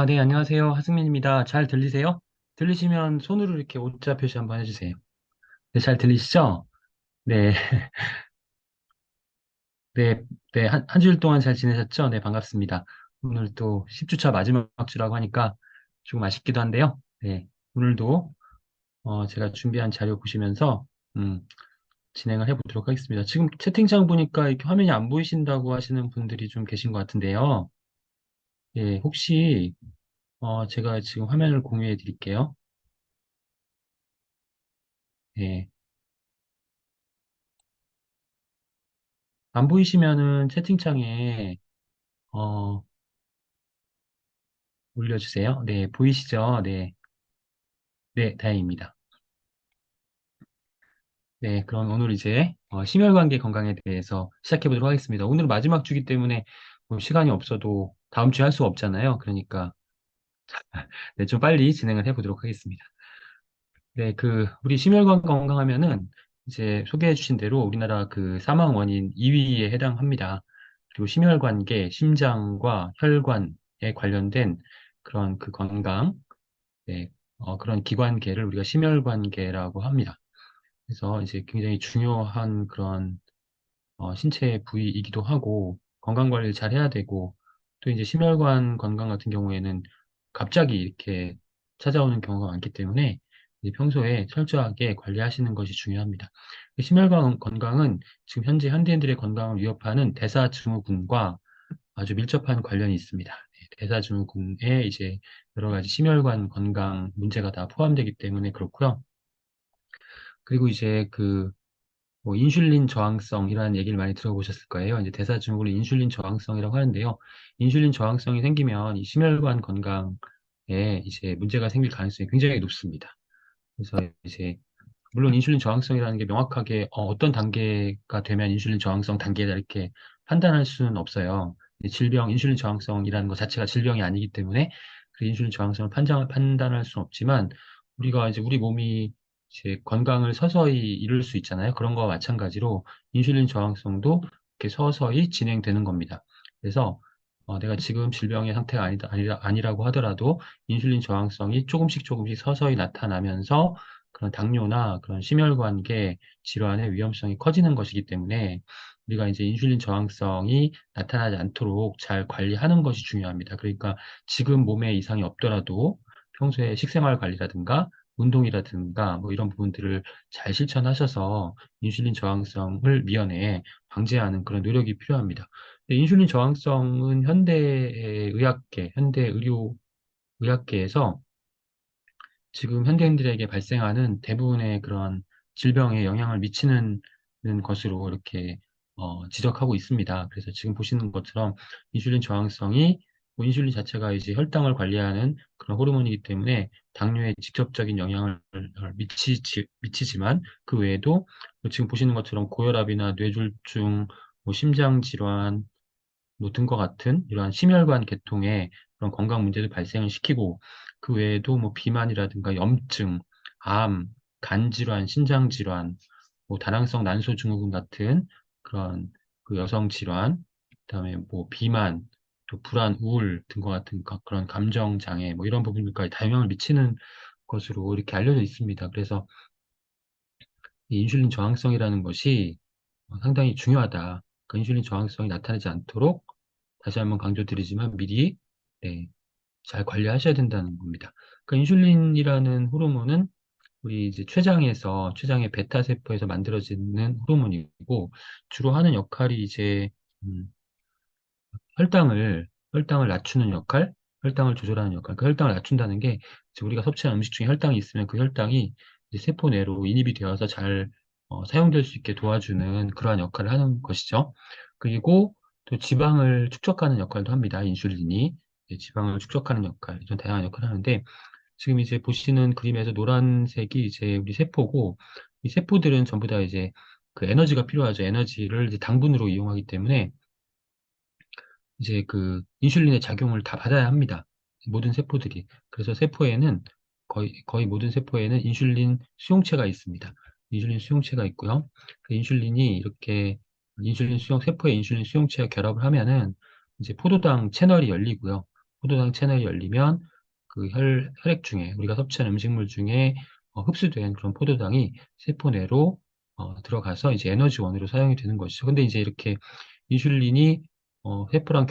네, 안녕하세요. 하승민입니다. 잘 들리세요? 들리시면 손으로 이렇게 오자 표시 한번 해주세요. 네, 잘 들리시죠? 네, 네, 네, 한 주일 동안 잘 지내셨죠? 네, 반갑습니다. 오늘 또 10주차 마지막 주라고 하니까 조금 아쉽기도 한데요. 네, 오늘도 제가 준비한 자료 보시면서 음, 진행을 해보도록 하겠습니다. 지금 채팅창 보니까 이렇게 화면이 안 보이신다고 하시는 분들이 좀 계신 것 같은데요. 예, 혹시 제가 지금 화면을 공유해 드릴게요. 예, 안 보이시면은 채팅창에 어, 올려주세요. 네, 보이시죠? 네, 네, 다행입니다. 네, 그럼 오늘 이제 심혈관계 건강에 대해서 시작해 보도록 하겠습니다. 오늘 마지막 주기 때문에 뭐 시간이 없어도 다음 주에 할 수 없잖아요. 그러니까 네, 좀 빨리 진행을 해 보도록 하겠습니다. 네, 우리 심혈관 건강하면은 이제 소개해 주신 대로 우리나라 그 사망 원인 2위에 해당합니다. 그리고 심혈관계, 심장과 혈관에 관련된 그런 그 건강, 네, 그런 기관계를 우리가 심혈관계라고 합니다. 그래서 이제 굉장히 중요한 그런 신체 부위이기도 하고 건강 관리를 잘 해야 되고 또 이제 심혈관 건강 같은 경우에는 갑자기 이렇게 찾아오는 경우가 많기 때문에 이제 평소에 철저하게 관리하시는 것이 중요합니다. 심혈관 건강은 지금 현재 현대인들의 건강을 위협하는 대사증후군과 아주 밀접한 관련이 있습니다. 네, 대사증후군에 이제 여러 가지 심혈관 건강 문제가 다 포함되기 때문에 그렇고요. 그리고 이제 뭐 인슐린 저항성이라는 얘기를 많이 들어보셨을 거예요. 이제 대사증후군을 인슐린 저항성이라고 하는데요. 인슐린 저항성이 생기면 이 심혈관 건강에 이제 문제가 생길 가능성이 굉장히 높습니다. 그래서 이제 물론 인슐린 저항성이라는 게 명확하게 떤 단계가 되면 인슐린 저항성 단계다 이렇게 판단할 수는 없어요. 이 질병, 인슐린 저항성이라는 것 자체가 질병이 아니기 때문에 그 인슐린 저항성을 판단할 수는 없지만 우리가 이제 우리 몸이 이제 건강을 서서히 이룰 수 있잖아요. 그런 거와 마찬가지로 인슐린 저항성도 이렇게 서서히 진행되는 겁니다. 그래서 내가 지금 질병의 상태가 아니라고 하더라도 인슐린 저항성이 조금씩 조금씩 서서히 나타나면서 그런 당뇨나 그런 심혈관계 질환의 위험성이 커지는 것이기 때문에 우리가 이제 인슐린 저항성이 나타나지 않도록 잘 관리하는 것이 중요합니다. 그러니까 지금 몸에 이상이 없더라도 평소에 식생활 관리라든가 운동이라든가 뭐 이런 부분들을 잘 실천하셔서 인슐린 저항성을 미연에 방지하는 그런 노력이 필요합니다. 근데 인슐린 저항성은 현대 의료 의학계에서 지금 현대인들에게 발생하는 대부분의 그런 질병에 영향을 미치는 것으로 이렇게 지적하고 있습니다. 그래서 지금 보시는 것처럼 인슐린 저항성이 뭐 인슐린 자체가 이제 혈당을 관리하는 그런 호르몬이기 때문에 당뇨에 직접적인 영향을 미치지만 그 외에도 뭐 지금 보시는 것처럼 고혈압이나 뇌졸중, 뭐 심장 질환, 뭐 등과 같은 이러한 심혈관 계통의 그런 건강 문제를 발생을 시키고 그 외에도 뭐 비만이라든가 염증, 암, 간 질환, 신장 질환, 뭐 다낭성 난소 증후군 같은 그런 그 여성 질환, 그다음에 뭐 비만, 또 불안, 우울 등과 같은 그런 감정 장애 뭐 이런 부분들까지 다 영향을 미치는 것으로 이렇게 알려져 있습니다. 그래서 이 인슐린 저항성이라는 것이 상당히 중요하다. 그 인슐린 저항성이 나타나지 않도록 다시 한번 강조드리지만 미리 네, 잘 관리하셔야 된다는 겁니다. 그 인슐린이라는 호르몬은 우리 이제 췌장의 베타 세포에서 만들어지는 호르몬이고 주로 하는 역할이 이제 음, 혈당을 낮추는 역할, 혈당을 조절하는 역할. 그 혈당을 낮춘다는 게 이제 우리가 섭취한 음식 중에 혈당이 있으면 그 혈당이 이제 세포 내로 인입이 되어서 잘 사용될 수 있게 도와주는 그러한 역할을 하는 것이죠. 그리고 또 지방을 축적하는 역할도 합니다. 인슐린이 지방을 축적하는 역할, 좀 다양한 역할을 하는데 지금 이제 보시는 그림에서 노란색이 이제 우리 세포고 이 세포들은 전부 다 이제 그 에너지가 필요하죠. 에너지를 이제 당분으로 이용하기 때문에 이제 그 인슐린의 작용을 다 받아야 합니다. 모든 세포들이. 그래서 세포에는 거의 모든 세포에는 인슐린 수용체가 있습니다. 인슐린 수용체가 있고요. 그 인슐린이 이렇게 세포의 인슐린 수용체와 결합을 하면은 이제 포도당 채널이 열리고요. 포도당 채널이 열리면 그 혈액 중에 우리가 섭취한 음식물 중에 흡수된 그런 포도당이 세포 내로 들어가서 이제 에너지원으로 사용이 되는 것이죠. 근데 이제 이렇게 인슐린이 세포랑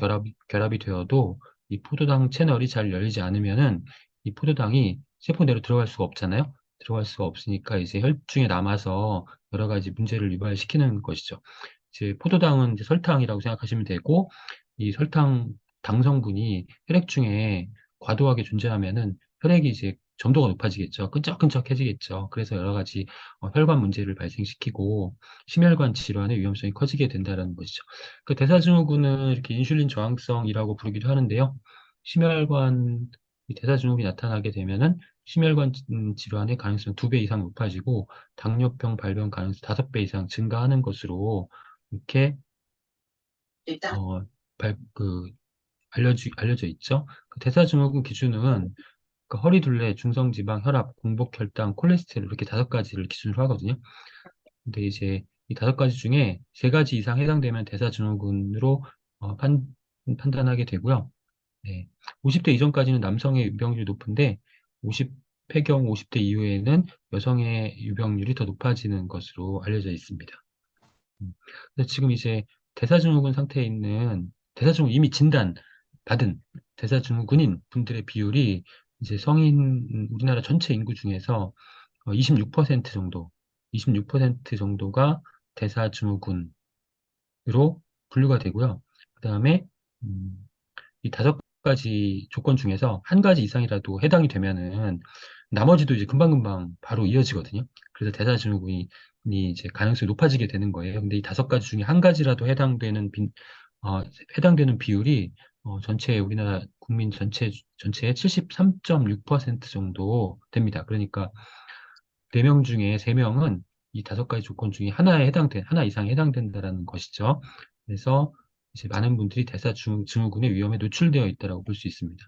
결합이 되어도 이 포도당 채널이 잘 열리지 않으면은 이 포도당이 세포 내로 들어갈 수가 없잖아요. 들어갈 수가 없으니까 이제 혈중에 남아서 여러 가지 문제를 유발시키는 것이죠. 이제 포도당은 이제 설탕이라고 생각하시면 되고, 이 설탕 당 성분이 혈액 중에 과도하게 존재하면은 혈액이 이제 점도가 높아지겠죠. 끈적끈적해지겠죠. 그래서 여러 가지 혈관 문제를 발생시키고 심혈관 질환의 위험성이 커지게 된다는 것이죠. 그 대사증후군은 이렇게 인슐린 저항성이라고 부르기도 하는데요. 심혈관 이 대사증후군이 나타나게 되면은 심혈관 질환의 가능성 2배 이상 높아지고 당뇨병 발병 가능성 5배 이상 증가하는 것으로 이렇게 어, 그 알려져 있죠. 그 대사증후군 기준은 그 허리 둘레, 중성지방, 혈압, 공복혈당, 콜레스테롤 이렇게 5가지를 기준으로 하거든요. 근데 이제 이 5가지 중에 3가지 이상 해당되면 대사증후군으로 판단하게 되고요. 네. 50대 이전까지는 남성의 유병률이 높은데 50폐경 50대 이후에는 여성의 유병률이 더 높아지는 것으로 알려져 있습니다. 근데 지금 이제 대사증후군 상태에 있는 대사증후군 이미 진단 받은 대사증후군인 분들의 비율이 이제 우리나라 전체 인구 중에서 26% 정도, 26% 정도가 대사증후군으로 분류가 되고요. 그다음에 이 5가지 조건 중에서 한 가지 이상이라도 해당이 되면은 나머지도 이제 금방금방 바로 이어지거든요. 그래서 대사증후군이 이제 가능성이 높아지게 되는 거예요. 근데 이 5가지 중에 한 가지라도 해당되는 비율이 전체 우리나라 국민 전체의 73.6% 정도 됩니다. 그러니까 4명 중에 3명은 이 5가지 조건 중에 하나 이상에 해당된다라는 것이죠. 그래서 이제 많은 분들이 대사증후군의 위험에 노출되어 있다고 볼 수 있습니다.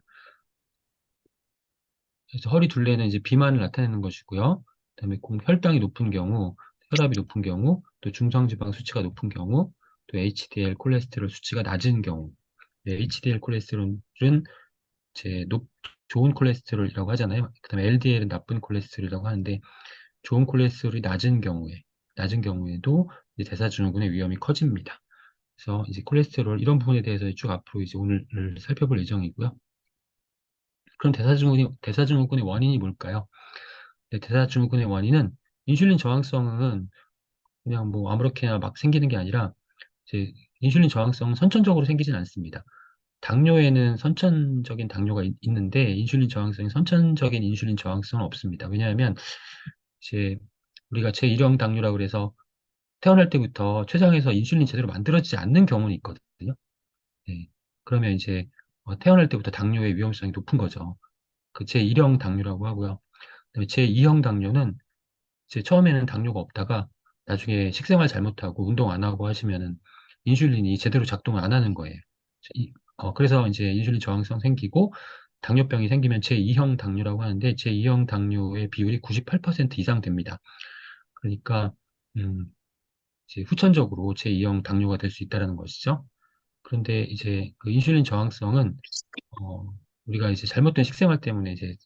그래서 허리 둘레는 이제 비만을 나타내는 것이고요. 그다음에 혈당이 높은 경우, 혈압이 높은 경우, 또 중성지방 수치가 높은 경우, 또 HDL 콜레스테롤 수치가 낮은 경우. 네, HDL 콜레스테롤은 제 좋은 콜레스테롤이라고 하잖아요. 그다음에 LDL은 나쁜 콜레스테롤이라고 하는데 좋은 콜레스테롤이 낮은 경우에도 이제 대사증후군의 위험이 커집니다. 그래서 이제 콜레스테롤 이런 부분에 대해서 쭉 앞으로 이제 오늘 살펴볼 예정이고요. 그럼 대사증후군의 원인이 뭘까요? 네, 대사증후군의 원인은 인슐린 저항성은 그냥 뭐 아무렇게나 막 생기는 게 아니라 이제 인슐린 저항성은 선천적으로 생기진 않습니다. 당뇨에는 선천적인 당뇨가 있는데 선천적인 인슐린 저항성은 없습니다. 왜냐하면 이제 우리가 제1형 당뇨라고 그래서 태어날 때부터 췌장에서 인슐린 제대로 만들어지지 않는 경우는 있거든요. 네. 그러면 이제 태어날 때부터 당뇨의 위험성이 높은 거죠. 그 제1형 당뇨라고 하고요. 그다음에 제2형 당뇨는 이제 처음에는 당뇨가 없다가 나중에 식생활 잘못하고 운동 안 하고 하시면은 인슐린이 제대로 작동을 안 하는 거예요. 그래서 이제 인슐린 저항성 생기고 당뇨병이 생기면 제2형 당뇨라고 하는데 제2형 당뇨의 비율이 98% 이상 됩니다. 그러니까 이제 후천적으로 제2형 당뇨가 될 수 있다는 것이죠. 그런데 이제 그 인슐린 저항성은 어, 우리가 이제 잘못된 식생활 때문에 이제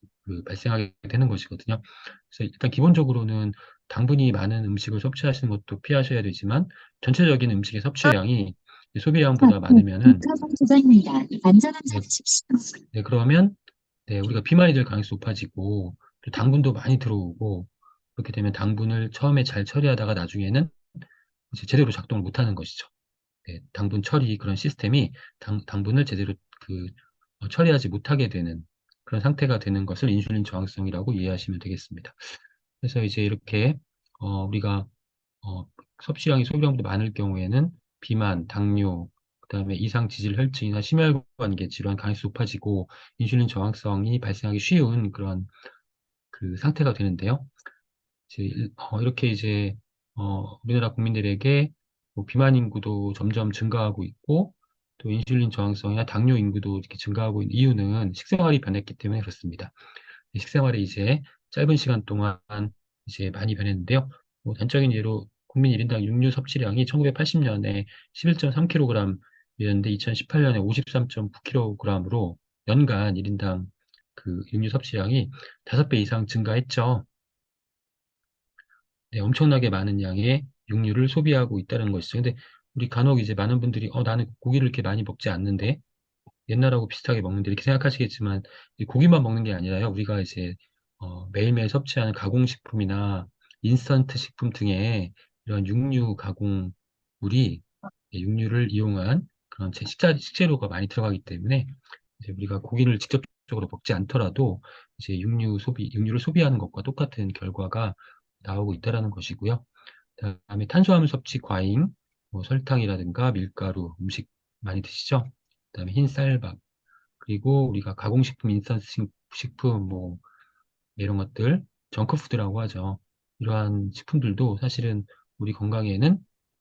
발생하게 되는 것이거든요. 그래서 일단 기본적으로는 당분이 많은 음식을 섭취하시는 것도 피하셔야 되지만 전체적인 음식의 섭취량이 소비량보다 많으면은 2km 안전운전 네, 하십시오. 네, 그러면 네, 우리가 비만이 될 가능성이 높아지고 또 당분도 많이 들어오고 그렇게 되면 당분을 처음에 잘 처리하다가 나중에는 이제 제대로 작동을 못하는 것이죠. 네, 당분 처리 그런 시스템이 당분을 제대로 처리하지 못하게 되는 그런 상태가 되는 것을 인슐린 저항성이라고 이해하시면 되겠습니다. 그래서 이제 이렇게 우리가 섭취량이 소비량보다 많을 경우에는 비만, 당뇨, 그다음에 이상 지질 혈증이나 심혈관계 질환 가능성이 높아지고 인슐린 저항성이 발생하기 쉬운 그런 그 상태가 되는데요. 이렇게 이제 우리나라 국민들에게 뭐 비만 인구도 점점 증가하고 있고 또 인슐린 저항성이나 당뇨 인구도 이렇게 증가하고 있는 이유는 식생활이 변했기 때문에 그렇습니다. 이 식생활이 이제 짧은 시간 동안 이제 많이 변했는데요. 뭐 단적인 예로 국민 1인당 육류 섭취량이 1980년에 11.3kg이었는데 2018년에 53.9kg으로 연간 1인당 그 육류 섭취량이 5배 이상 증가했죠. 네, 엄청나게 많은 양의 육류를 소비하고 있다는 것이죠. 근데 우리 간혹 이제 많은 분들이 나는 고기를 이렇게 많이 먹지 않는데 옛날하고 비슷하게 먹는데 이렇게 생각하시겠지만 이 고기만 먹는 게 아니라요. 우리가 이제 매일매일 섭취하는 가공식품이나 인스턴트 식품 등의 이런 육류 가공물이 육류를 이용한 그런 식재료가 많이 들어가기 때문에 이제 우리가 고기를 직접적으로 먹지 않더라도 이제 육류를 소비하는 것과 똑같은 결과가 나오고 있다라는 것이고요. 그다음에 탄수화물 섭취 과잉, 뭐 설탕이라든가 밀가루, 음식 많이 드시죠? 그다음에 흰 쌀밥, 그리고 우리가 가공식품, 인스턴트 식품, 뭐 이런 것들, 정크푸드라고 하죠. 이러한 식품들도 사실은 우리 건강에는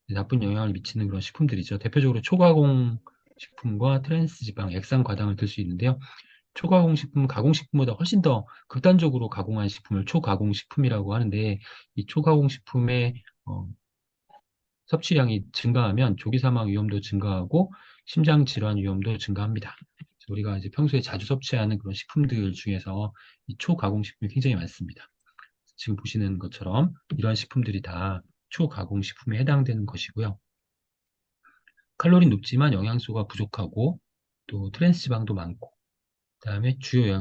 나쁜 영향을 미치는 그런 식품들이죠. 대표적으로 초가공 식품과 트랜스 지방, 액상 과당을 들 수 있는데요. 초가공 식품은 가공식품보다 훨씬 더 극단적으로 가공한 식품을 초가공 식품이라고 하는데, 이 초가공 식품의 섭취량이 증가하면 조기 사망 위험도 증가하고 심장 질환 위험도 증가합니다. 그래서 우리가 이제 평소에 자주 섭취하는 그런 식품들 중에서 이 초가공 식품이 굉장히 많습니다. 지금 보시는 것처럼 이러한 식품들이 다 초가공 식품에 해당되는 것이고요. 칼로리 높지만 영양소가 부족하고 또 트랜스 지방도 많고 그다음에 주요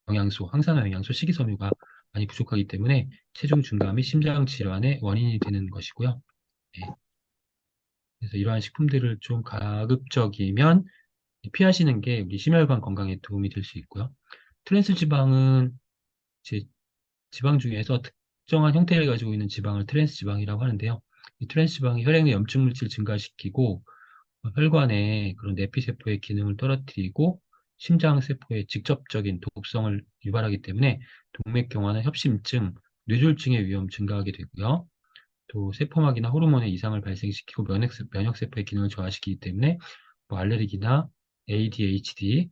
영양소, 항산화 영양소, 식이섬유가 많이 부족하기 때문에 체중 증가 및 심장 질환의 원인이 되는 것이고요. 네. 그래서 이러한 식품들을 좀 가급적이면 피하시는 게 우리 심혈관 건강에 도움이 될 수 있고요. 트랜스 지방은 이제 지방 중에서 특정한 형태를 가지고 있는 지방을 트랜스 지방이라고 하는데요. 이 트랜스 지방이 혈액의 염증 물질 증가시키고 혈관의 그런 내피세포의 기능을 떨어뜨리고 심장세포에 직접적인 독성을 유발하기 때문에 동맥경화나 협심증, 뇌졸중의 위험 증가하게 되고요. 또 세포막이나 호르몬의 이상을 발생시키고 면역세포의 기능을 저하시키기 때문에 뭐 알레르기나 ADHD,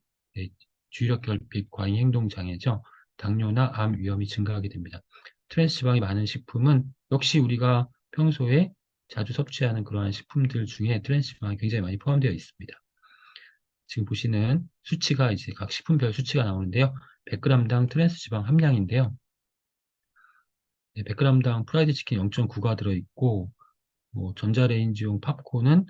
주의력결핍, 과잉행동장애죠. 당뇨나 암 위험이 증가하게 됩니다. 트랜스 지방이 많은 식품은 역시 우리가 평소에 자주 섭취하는 그러한 식품들 중에 트랜스 지방이 굉장히 많이 포함되어 있습니다. 지금 보시는 수치가 이제 각 식품별 수치가 나오는데요. 100g당 트랜스 지방 함량인데요. 100g당 프라이드 치킨 0.9가 들어있고, 뭐 전자레인지용 팝콘은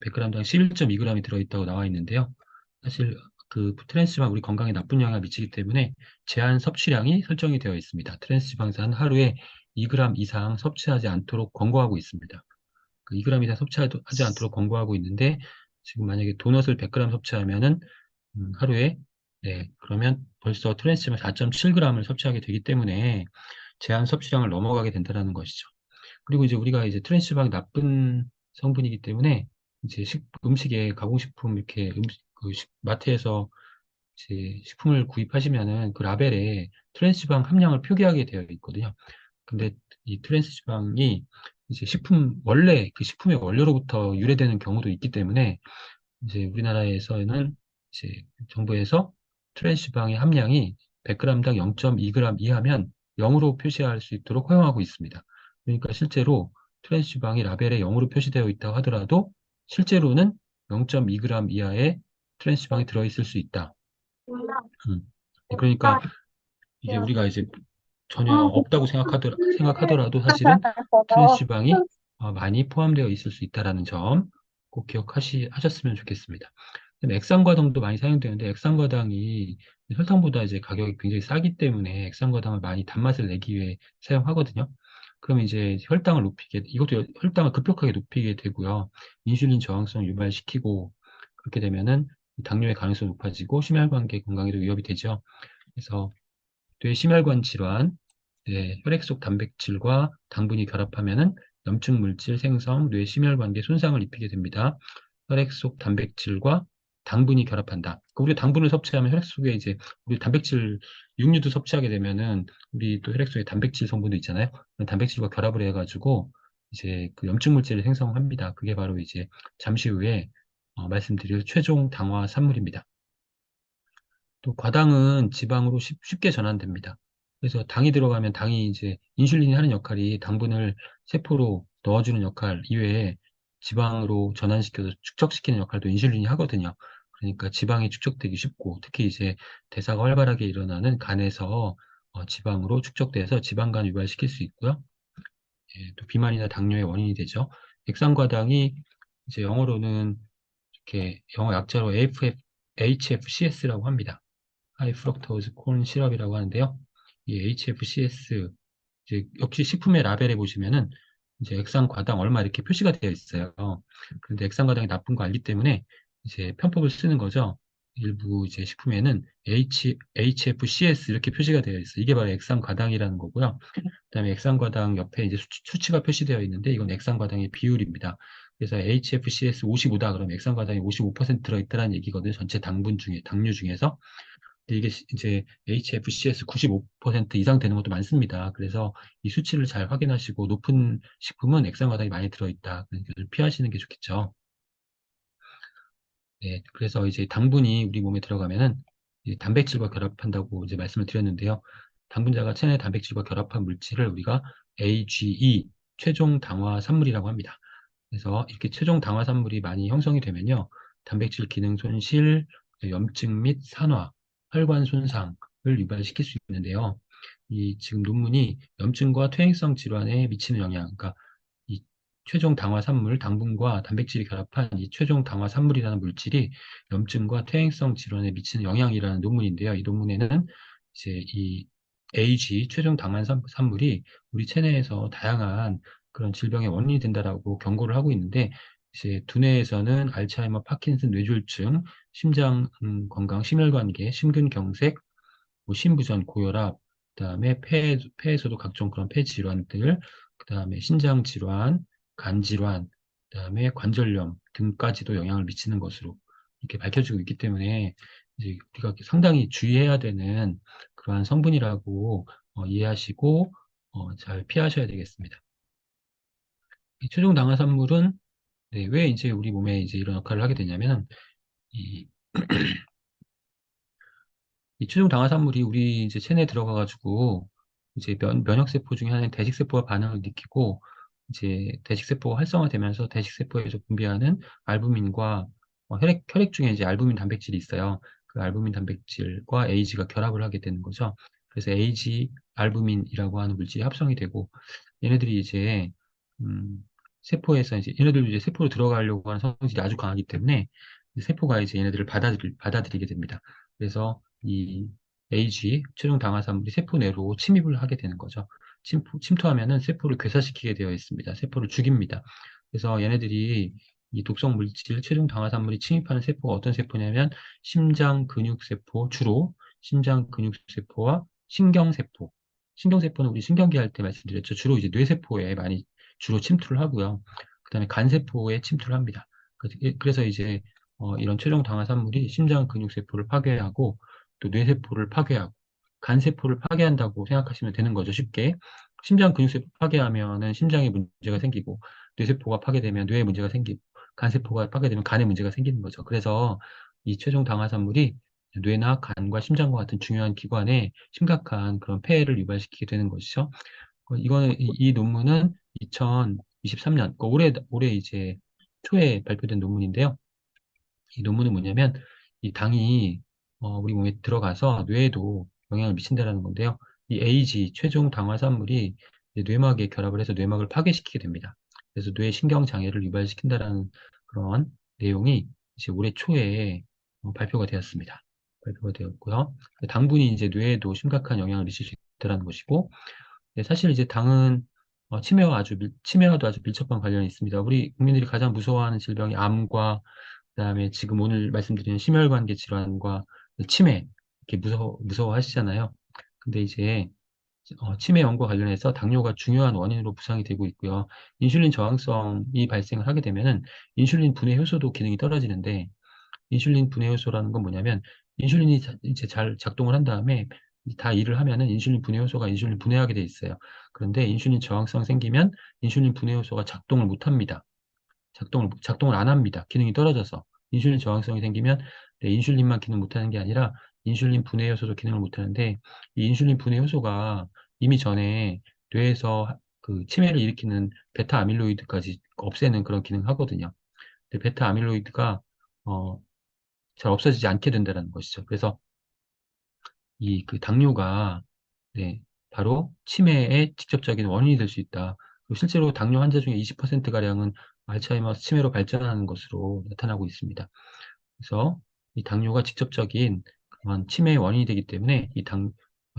100g당 11.2g이 들어있다고 나와 있는데요. 사실 그 트랜스지방 우리 건강에 나쁜 영향을 미치기 때문에 제한 섭취량이 설정이 되어 있습니다. 트랜스지방산 하루에 2g 이상 섭취하지 않도록 권고하고 있습니다. 그 2g 이상 섭취하지 않도록 권고하고 있는데 지금 만약에 도넛을 100g 섭취하면은 하루에 그러면 벌써 트랜스지방 4.7g을 섭취하게 되기 때문에 제한 섭취량을 넘어가게 된다는 것이죠. 그리고 이제 우리가 이제 트랜스지방이 나쁜 성분이기 때문에 이제 음식에 가공식품 이렇게 마트에서 이제 식품을 구입하시면은 그 라벨에 트랜스지방 함량을 표기하게 되어 있거든요. 근데 이 트랜스지방이 이제 원래 그 식품의 원료로부터 유래되는 경우도 있기 때문에 이제 우리나라에서는 이제 정부에서 트랜스지방의 함량이 100g당 0.2g 이하면 0으로 표시할 수 있도록 허용하고 있습니다. 그러니까 실제로 트랜스지방이 라벨에 0으로 표시되어 있다고 하더라도 실제로는 0.2g 이하의 트랜스지방이 들어있을 수 있다. 음. 그러니까 이게 우리가 이제 전혀 없다고 생각하더라도 사실은 트랜스지방이 많이 포함되어 있을 수 있다는 점 꼭 기억하셨으면 좋겠습니다. 그다음에 액상과당도 많이 사용되는데 액상과당이 설탕보다 이제 가격이 굉장히 싸기 때문에 액상과당을 많이 단맛을 내기 위해 사용하거든요. 그러면 이제 이것도 혈당을 급격하게 높이게 되고요. 인슐린 저항성 유발시키고 그렇게 되면은 당뇨의 가능성이 높아지고 심혈관계 건강에도 위협이 되죠. 그래서 뇌심혈관 질환, 혈액 속 단백질과 당분이 결합하면은 염증 물질 생성, 뇌심혈관계 손상을 입히게 됩니다. 혈액 속 단백질과 당분이 결합한다. 그러니까 우리 당분을 섭취하면 혈액 속에 이제 우리 육류도 섭취하게 되면은 우리 또 혈액 속에 단백질 성분도 있잖아요. 그런 단백질과 결합을 해가지고 이제 그 염증 물질을 생성합니다. 그게 바로 이제 잠시 후에 말씀드릴 최종 당화 산물입니다. 또 과당은 지방으로 쉽게 전환됩니다. 그래서 당이 들어가면 당이 이제 인슐린이 하는 역할이 당분을 세포로 넣어주는 역할 이외에 지방으로 전환시켜서 축적시키는 역할도 인슐린이 하거든요. 그러니까 지방이 축적되기 쉽고, 특히 이제 대사가 활발하게 일어나는 간에서 지방으로 축적돼서 지방간 유발시킬 수 있고요. 예, 또 비만이나 당뇨의 원인이 되죠. 액상과당이 이제 영어로는 이렇게 영어 약자로 HFCS라고 합니다. 하이 프럭토즈 콘 시럽이라고 하는데요. 이 HFCS 이제 역시 식품의 라벨에 보시면은 이제 액상과당 얼마 이렇게 표시가 되어 있어요. 그런데 액상과당이 나쁜 거 알기 때문에 이제 편법을 쓰는 거죠. 일부 이제 식품에는 HFCS 이렇게 표시가 되어 있어요. 이게 바로 액상과당이라는 거고요. 그다음에 액상과당 옆에 이제 수치가 표시되어 있는데 이건 액상과당의 비율입니다. 그래서 HFCS 55다 그러면 액상과당이 55% 들어있다는 얘기거든요. 전체 당분 중에 당류 중에서. 근데 이게 이제 HFCS 95% 이상 되는 것도 많습니다. 그래서 이 수치를 잘 확인하시고 높은 식품은 액상과당이 많이 들어있다. 그러니까 좀 피하시는 게 좋겠죠. 네, 그래서 이제 당분이 우리 몸에 들어가면은 이제 단백질과 결합한다고 이제 말씀을 드렸는데요. 당분자가 체내 단백질과 결합한 물질을 우리가 AGE, 최종 당화 산물이라고 합니다. 그래서 이렇게 최종 당화 산물이 많이 형성이 되면요. 단백질 기능 손실, 염증 및 산화, 혈관 손상을 유발시킬 수 있는데요. 이 지금 논문이 염증과 퇴행성 질환에 미치는 영향, 그러니까 이 최종 당화 산물, 당분과 단백질이 결합한 이 최종 당화 산물이라는 물질이 염증과 퇴행성 질환에 미치는 영향이라는 논문인데요. 이 논문에는 이제 이 AG, 최종 당화 산물이 우리 체내에서 다양한 그런 질병의 원인이 된다라고 경고를 하고 있는데, 이제 두뇌에서는 알츠하이머, 파킨슨, 뇌졸중, 심장 건강, 심혈관계, 심근경색, 뭐 신부전, 고혈압, 그다음에 폐에서도 각종 그런 폐 질환들, 그다음에 신장 질환, 간 질환, 그다음에 관절염 등까지도 영향을 미치는 것으로 이렇게 밝혀지고 있기 때문에 이제 우리가 상당히 주의해야 되는 그러한 성분이라고 이해하시고 잘 피하셔야 되겠습니다. 이 최종 당화산물은 네, 왜 이제 우리 몸에 이제 이런 역할을 하게 되냐면 이 이 최종 당화산물이 우리 이제 체내에 들어가가지고 이제 면역세포 중에 하나인 대식세포가 반응을 일으키고 이제 대식세포가 활성화되면서 대식세포에서 분비하는 알부민과 혈액 중에 이제 알부민 단백질이 있어요. 그 알부민 단백질과 AG가 결합을 하게 되는 거죠. 그래서 AG 알부민이라고 하는 물질이 합성이 되고 얘네들이 이제 음, 세포에서 이제 얘네들도 이제 세포로 들어가려고 하는 성질이 아주 강하기 때문에 세포가 이제 얘네들을 받아들이게 됩니다. 그래서 이 AG, 최종 당화산물이 세포 내로 침입을 하게 되는 거죠. 침투하면은 세포를 괴사시키게 되어 있습니다. 세포를 죽입니다. 그래서 얘네들이 이 독성 물질, 최종 당화산물이 침입하는 세포가 어떤 세포냐면 심장 근육세포, 주로 심장 근육세포와 신경세포. 신경세포는 우리 신경계 할 때 말씀드렸죠. 주로 이제 뇌세포에 많이 주로 침투를 하고요. 그다음에 간세포에 침투를 합니다. 그래서 이제 이런 최종 당화산물이 심장 근육세포를 파괴하고 또 뇌세포를 파괴하고 간세포를 파괴한다고 생각하시면 되는 거죠. 쉽게. 심장 근육세포 파괴하면은 심장에 문제가 생기고 뇌세포가 파괴되면 뇌에 문제가 생기고 간세포가 파괴되면 간에 문제가 생기는 거죠. 그래서 이 최종 당화산물이 뇌나 간과 심장과 같은 중요한 기관에 심각한 그런 폐해를 유발시키게 되는 것이죠. 이거는 이 논문은 2023년, 그러니까 올해 이제 초에 발표된 논문인데요. 이 논문은 뭐냐면 이 당이 우리 몸에 들어가서 뇌에도 영향을 미친다라는 건데요. 이 AG 최종 당화산물이 이제 뇌막에 결합을 해서 뇌막을 파괴시키게 됩니다. 그래서 뇌 신경 장애를 유발시킨다라는 그런 내용이 이제 올해 초에 발표가 되었습니다. 발표가 되었고요. 당분이 이제 뇌에도 심각한 영향을 미칠 수 있다는 것이고, 네, 사실 이제 당은 치매와도 아주 밀접한 관련이 있습니다. 우리 국민들이 가장 무서워하는 질병이 암과 그다음에 지금 오늘 말씀드린 심혈관계 질환과 치매 이렇게 무서워하시잖아요. 근데 이제 치매 연구 관련해서 당뇨가 중요한 원인으로 부상이 되고 있고요. 인슐린 저항성이 발생을 하게 되면은 인슐린 분해 효소도 기능이 떨어지는데 인슐린 분해 효소라는 건 뭐냐면 인슐린이 이제 잘 작동을 한 다음에 다 일을 하면은 인슐린 분해 효소가 인슐린 분해하게 돼 있어요. 그런데 인슐린 저항성 생기면 인슐린 분해 효소가 작동을 못 합니다. 작동을 안 합니다. 기능이 떨어져서. 인슐린 저항성이 생기면 네, 인슐린만 기능 못하는 게 아니라 인슐린 분해 효소도 기능을 못하는데 이 인슐린 분해 효소가 이미 전에 뇌에서 그 치매를 일으키는 베타 아밀로이드까지 없애는 그런 기능을 하거든요. 근데 베타 아밀로이드가 어, 잘 없어지지 않게 된다는 것이죠. 그래서 이 그 당뇨가 네, 바로 치매의 직접적인 원인이 될 수 있다. 그리고 실제로 당뇨 환자 중에 20%가량은 알츠하이머스 치매로 발전하는 것으로 나타나고 있습니다. 그래서 이 당뇨가 직접적인 그런 치매의 원인이 되기 때문에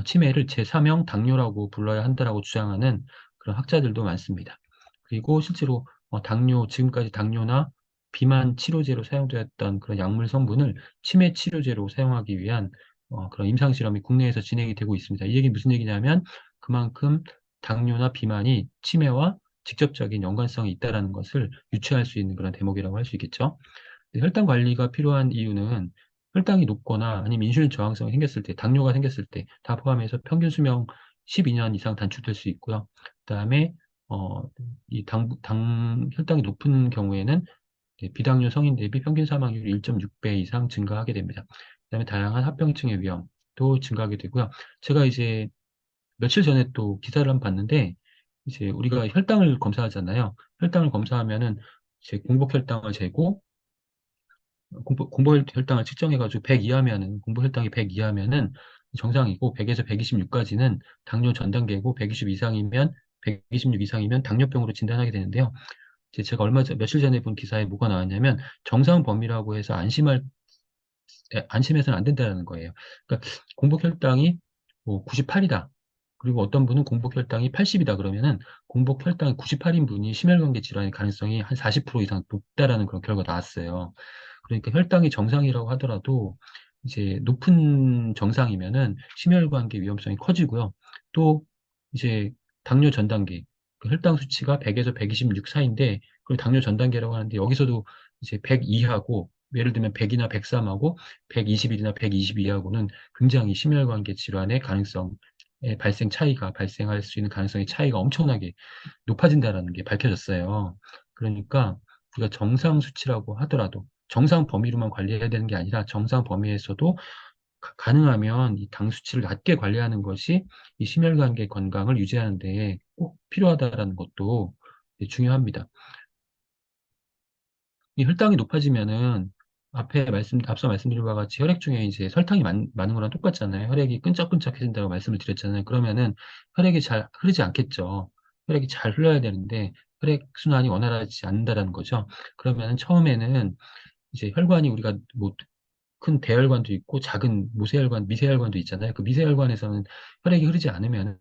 치매를 제3형 당뇨라고 불러야 한다라고 주장하는 그런 학자들도 많습니다. 그리고 실제로 지금까지 당뇨나 비만 치료제로 사용되었던 그런 약물 성분을 치매 치료제로 사용하기 위한 그런 임상 실험이 국내에서 진행이 되고 있습니다. 이 얘기는 무슨 얘기냐면 그만큼 당뇨나 비만이 치매와 직접적인 연관성이 있다는 것을 유추할 수 있는 그런 대목이라고 할 수 있겠죠. 혈당 관리가 필요한 이유는 혈당이 높거나 아니면 인슐린 저항성이 생겼을 때, 당뇨가 생겼을 때 다 포함해서 평균 수명 12년 이상 단축될 수 있고요. 그다음에 이 혈당이 높은 경우에는 비당뇨 성인 대비 평균 사망률이 1.6배 이상 증가하게 됩니다. 그다음에 다양한 합병증의 위험도 증가하게 되고요. 제가 이제 며칠 전에 또 기사를 한번 봤는데 이제 우리가 혈당을 검사하잖아요. 혈당을 검사하면은 이제 공복 혈당을 재고 공복 혈당을 측정해가지고 100 이하면은, 공복 혈당이 100 이하면은 정상이고, 100에서 126까지는 당뇨 전 단계고, 120 이상이면, 126 이상이면 당뇨병으로 진단하게 되는데요. 이제 제가 며칠 전에 본 기사에 뭐가 나왔냐면, 정상 범위라고 해서 안심해서는 안 된다는 거예요. 그러니까 공복 혈당이 뭐 98이다. 그리고 어떤 분은 공복 혈당이 80이다 그러면은 공복 혈당이 98인 분이 심혈관계 질환의 가능성이 한 40% 이상 높다라는 그런 결과가 나왔어요. 그러니까 혈당이 정상이라고 하더라도 이제 높은 정상이면은 심혈관계 위험성이 커지고요. 또 이제 당뇨 전 단계, 그 혈당 수치가 100에서 126 사이인데, 그리고 당뇨 전 단계라고 하는데 여기서도 이제 100 이하고 예를 들면 100이나 103하고 121이나 122하고는 굉장히 심혈관계 질환의 가능성, 발생할 수 있는 가능성의 차이가 엄청나게 높아진다는 게 밝혀졌어요. 그러니까 우리가 정상 수치라고 하더라도 정상 범위로만 관리해야 되는 게 아니라 정상 범위에서도 가능하면 이 당 수치를 낮게 관리하는 것이 이 심혈관계 건강을 유지하는 데 꼭 필요하다라는 것도 중요합니다. 이 혈당이 높아지면은 앞서 말씀드린 바와 같이 혈액 중에 이제 설탕이 많은 거랑 똑같잖아요. 혈액이 끈적끈적해진다고 말씀을 드렸잖아요. 그러면은 혈액이 잘 흐르지 않겠죠. 혈액이 잘 흘러야 되는데 혈액 순환이 원활하지 않는다라는 거죠. 그러면은 처음에는 이제 혈관이 우리가 뭐 큰 대혈관도 있고 작은 모세혈관, 미세혈관도 있잖아요. 그 미세혈관에서는 혈액이 흐르지 않으면은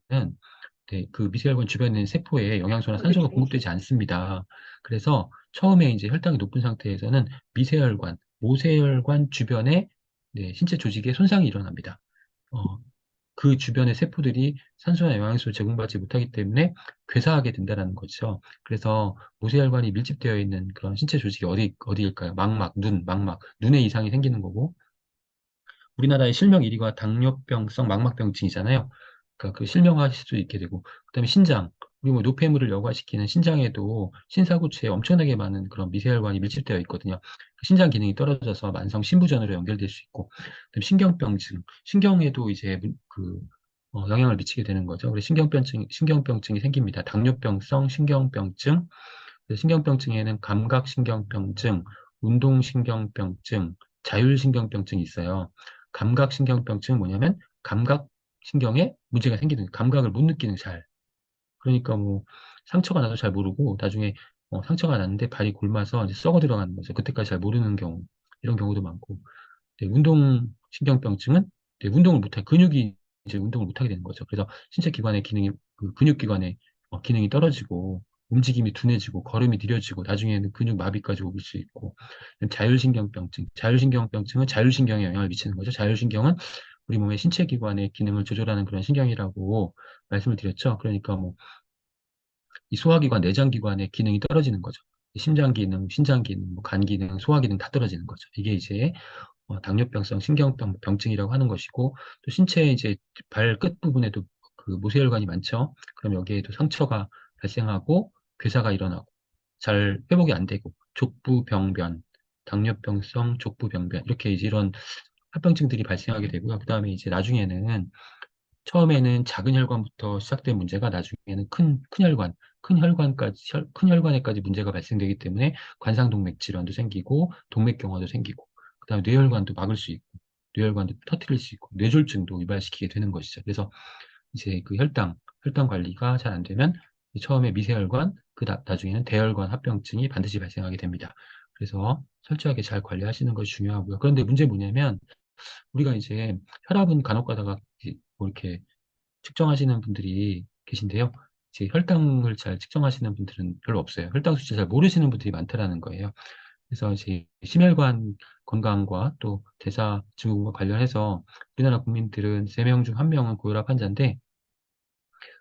네, 그 미세혈관 주변에 있는 세포에 영양소나 산소가 공급되지 않습니다. 그래서 처음에 이제 혈당이 높은 상태에서는 미세혈관, 모세혈관 주변에 네, 신체 조직에 손상이 일어납니다. 어, 그 주변의 세포들이 산소나 영양소를 제공받지 못하기 때문에 괴사하게 된다는 거죠. 그래서 모세혈관이 밀집되어 있는 그런 신체 조직이 어디일까요? 망막, 눈에 이상이 생기는 거고, 우리나라의 실명 1위가 당뇨병성 망막병증이잖아요. 그러니까 그 실명화할 수 있게 되고, 그다음에 신장, 우리 뭐 노폐물을 여과시키는 신장에도 신사구체에 엄청나게 많은 그런 미세혈관이 밀집되어 있거든요. 그 신장 기능이 떨어져서 만성 신부전으로 연결될 수 있고, 그다음에 신경병증, 신경에도 이제 영향을 미치게 되는 거죠. 그래서 신경병증이 생깁니다. 당뇨병성 신경병증, 그래서 신경병증에는 감각신경병증, 운동신경병증, 자율신경병증이 있어요. 감각신경병증은 뭐냐면 감각신경에 문제가 생기는, 감각을 못 느끼는 잘. 그러니까 뭐 상처가 나도 잘 모르고 나중에 상처가 났는데 발이 곪아서 이제 썩어 들어가는 거죠. 그때까지 잘 모르는 경우. 이런 경우도 많고. 네, 운동신경병증은 네, 근육이 이제 운동을 못하게 되는 거죠. 그래서 신체 기관의 기능이, 그 근육기관의 기능이 떨어지고, 움직임이 둔해지고, 걸음이 느려지고, 나중에는 근육 마비까지 올 수 있고, 자율신경병증은 자율신경에 영향을 미치는 거죠. 자율신경은 우리 몸의 신체 기관의 기능을 조절하는 그런 신경이라고 말씀을 드렸죠. 그러니까 뭐, 이 소화기관, 내장기관의 기능이 떨어지는 거죠. 심장 기능, 신장 기능, 뭐 간 기능, 소화 기능 다 떨어지는 거죠. 이게 이제 당뇨병성 신경병증이라고 하는 것이고, 또 신체의 이제 발 끝부분에도 그 모세혈관이 많죠. 그럼 여기에도 상처가 발생하고 괴사가 일어나고 잘 회복이 안 되고 족부병변, 당뇨병성 족부병변 이렇게 이제 이런 합병증들이 발생하게 되고요. 그다음에 이제 나중에는 처음에는 작은 혈관부터 시작된 문제가 나중에는 큰 혈관에까지 문제가 발생되기 때문에 관상동맥 질환도 생기고 동맥경화도 생기고 그다음에 뇌혈관도 막을 수 있고, 뇌혈관도 터뜨릴 수 있고, 뇌졸중도 유발시키게 되는 것이죠. 그래서 이제 그 혈당 관리가 잘 안 되면 처음에 미세혈관, 나중에는 대혈관 합병증이 반드시 발생하게 됩니다. 그래서 철저하게 잘 관리하시는 것이 중요하고요. 그런데 문제 뭐냐면 우리가 이제 혈압은 간혹 가다가 뭐 이렇게 측정하시는 분들이 계신데요. 이제 혈당을 잘 측정하시는 분들은 별로 없어요. 혈당 수치 잘 모르시는 분들이 많다라는 거예요. 그래서 이제 심혈관 건강과 또 대사 증후군과 관련해서 우리나라 국민들은 3명 중 1명은 고혈압 환자인데,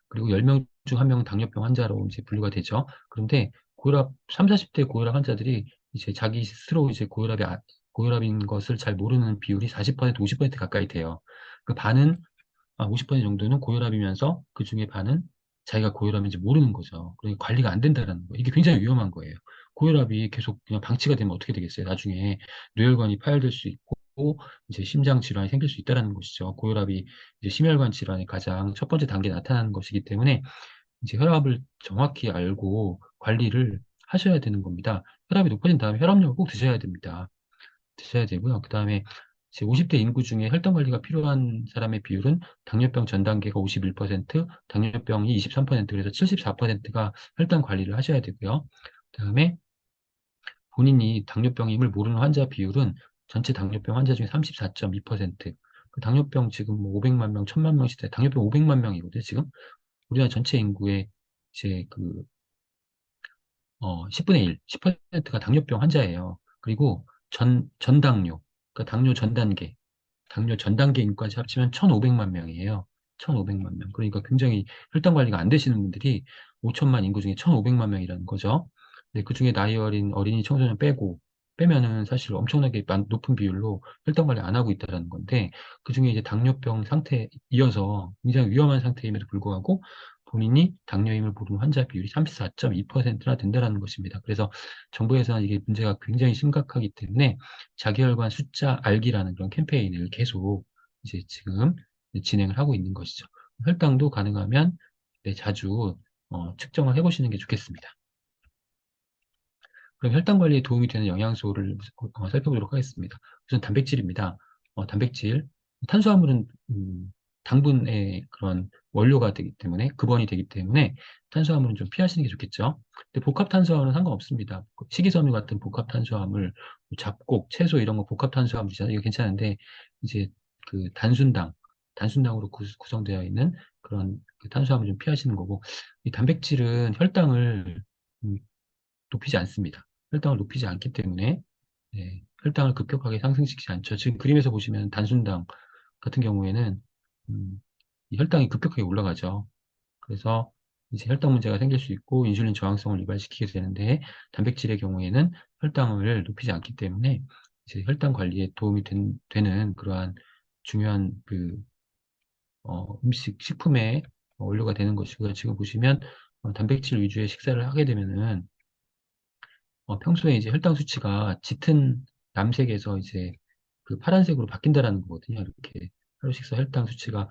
그리고 10명 중 1명은 당뇨병 환자로 이제 분류가 되죠. 그런데 고혈압, 3, 40대 고혈압 환자들이 이제 자기 스스로 이제 고혈압인 것을 잘 모르는 비율이 40%, 50% 가까이 돼요. 그 반은 50% 정도는 고혈압이면서 그 중에 반은 자기가 고혈압인지 모르는 거죠. 그러니까 관리가 안 된다는 거예요. 이게 굉장히 위험한 거예요. 고혈압이 계속 그냥 방치가 되면 어떻게 되겠어요? 나중에 뇌혈관이 파열될 수 있고, 이제 심장 질환이 생길 수 있다는 것이죠. 고혈압이 이제 심혈관 질환의 가장 첫 번째 단계에 나타나는 것이기 때문에 이제 혈압을 정확히 알고 관리를 하셔야 되는 겁니다. 혈압이 높아진 다음에 혈압약을 꼭 드셔야 됩니다. 드셔야 되고요. 그 다음에 이제 50대 인구 중에 혈당 관리가 필요한 사람의 비율은 당뇨병 전 단계가 51%, 당뇨병이 23%, 그래서 74%가 혈당 관리를 하셔야 되고요. 그 다음에 본인이 당뇨병임을 모르는 환자 비율은 전체 당뇨병 환자 중에 34.2%. 그 당뇨병 지금 뭐 500만 명, 1000만 명 시대 당뇨병 500만 명이거든요, 지금. 우리나라 전체 인구의 이제 10분의 1, 10%가 당뇨병 환자예요. 그리고 전당뇨, 그러니까 당뇨 전 단계 인구까지 합치면 1,500만 명이에요. 1,500만 명. 그러니까 굉장히 혈당 관리가 안 되시는 분들이 5천만 인구 중에 1,500만 명이라는 거죠. 근데 그 중에 나이 어린 어린이 청소년 빼면은 사실 엄청나게 높은 비율로 혈당 관리 안 하고 있다는 건데, 그 중에 이제 당뇨병 상태에 이어서 굉장히 위험한 상태임에도 불구하고 본인이 당뇨임을 모르는 환자 비율이 34.2%나 된다는 것입니다. 그래서 정부에서는 이게 문제가 굉장히 심각하기 때문에 자기혈관 숫자 알기라는 그런 캠페인을 계속 이제 지금 진행을 하고 있는 것이죠. 혈당도 가능하면 네, 자주 측정을 해보시는 게 좋겠습니다. 그럼 혈당 관리에 도움이 되는 영양소를 살펴보도록 하겠습니다. 우선 단백질입니다. 단백질, 탄수화물은 당분의 그런 원료가 되기 때문에, 급원이 되기 때문에 탄수화물은 좀 피하시는 게 좋겠죠. 근데 복합 탄수화물은 상관없습니다. 식이섬유 같은 복합 탄수화물, 잡곡, 채소 이런 거 복합 탄수화물이잖아요. 이거 괜찮은데 이제 그 단순당으로 구성되어 있는 그런 그 탄수화물 좀 피하시는 거고, 이 단백질은 혈당을 음, 높이지 않습니다. 혈당을 높이지 않기 때문에 혈당을 급격하게 상승시키지 않죠. 지금 그림에서 보시면 단순당 같은 경우에는 이 혈당이 급격하게 올라가죠. 그래서 이제 혈당 문제가 생길 수 있고 인슐린 저항성을 유발시키게 되는데, 단백질의 경우에는 혈당을 높이지 않기 때문에 이제 혈당 관리에 도움이 되는 그러한 중요한 식품의 원료가 되는 것이고요. 지금 보시면 단백질 위주의 식사를 하게 되면은 평소에 이제 혈당 수치가 짙은 남색에서 이제 그 파란색으로 바뀐다라는 거거든요. 이렇게 하루 식사 혈당 수치가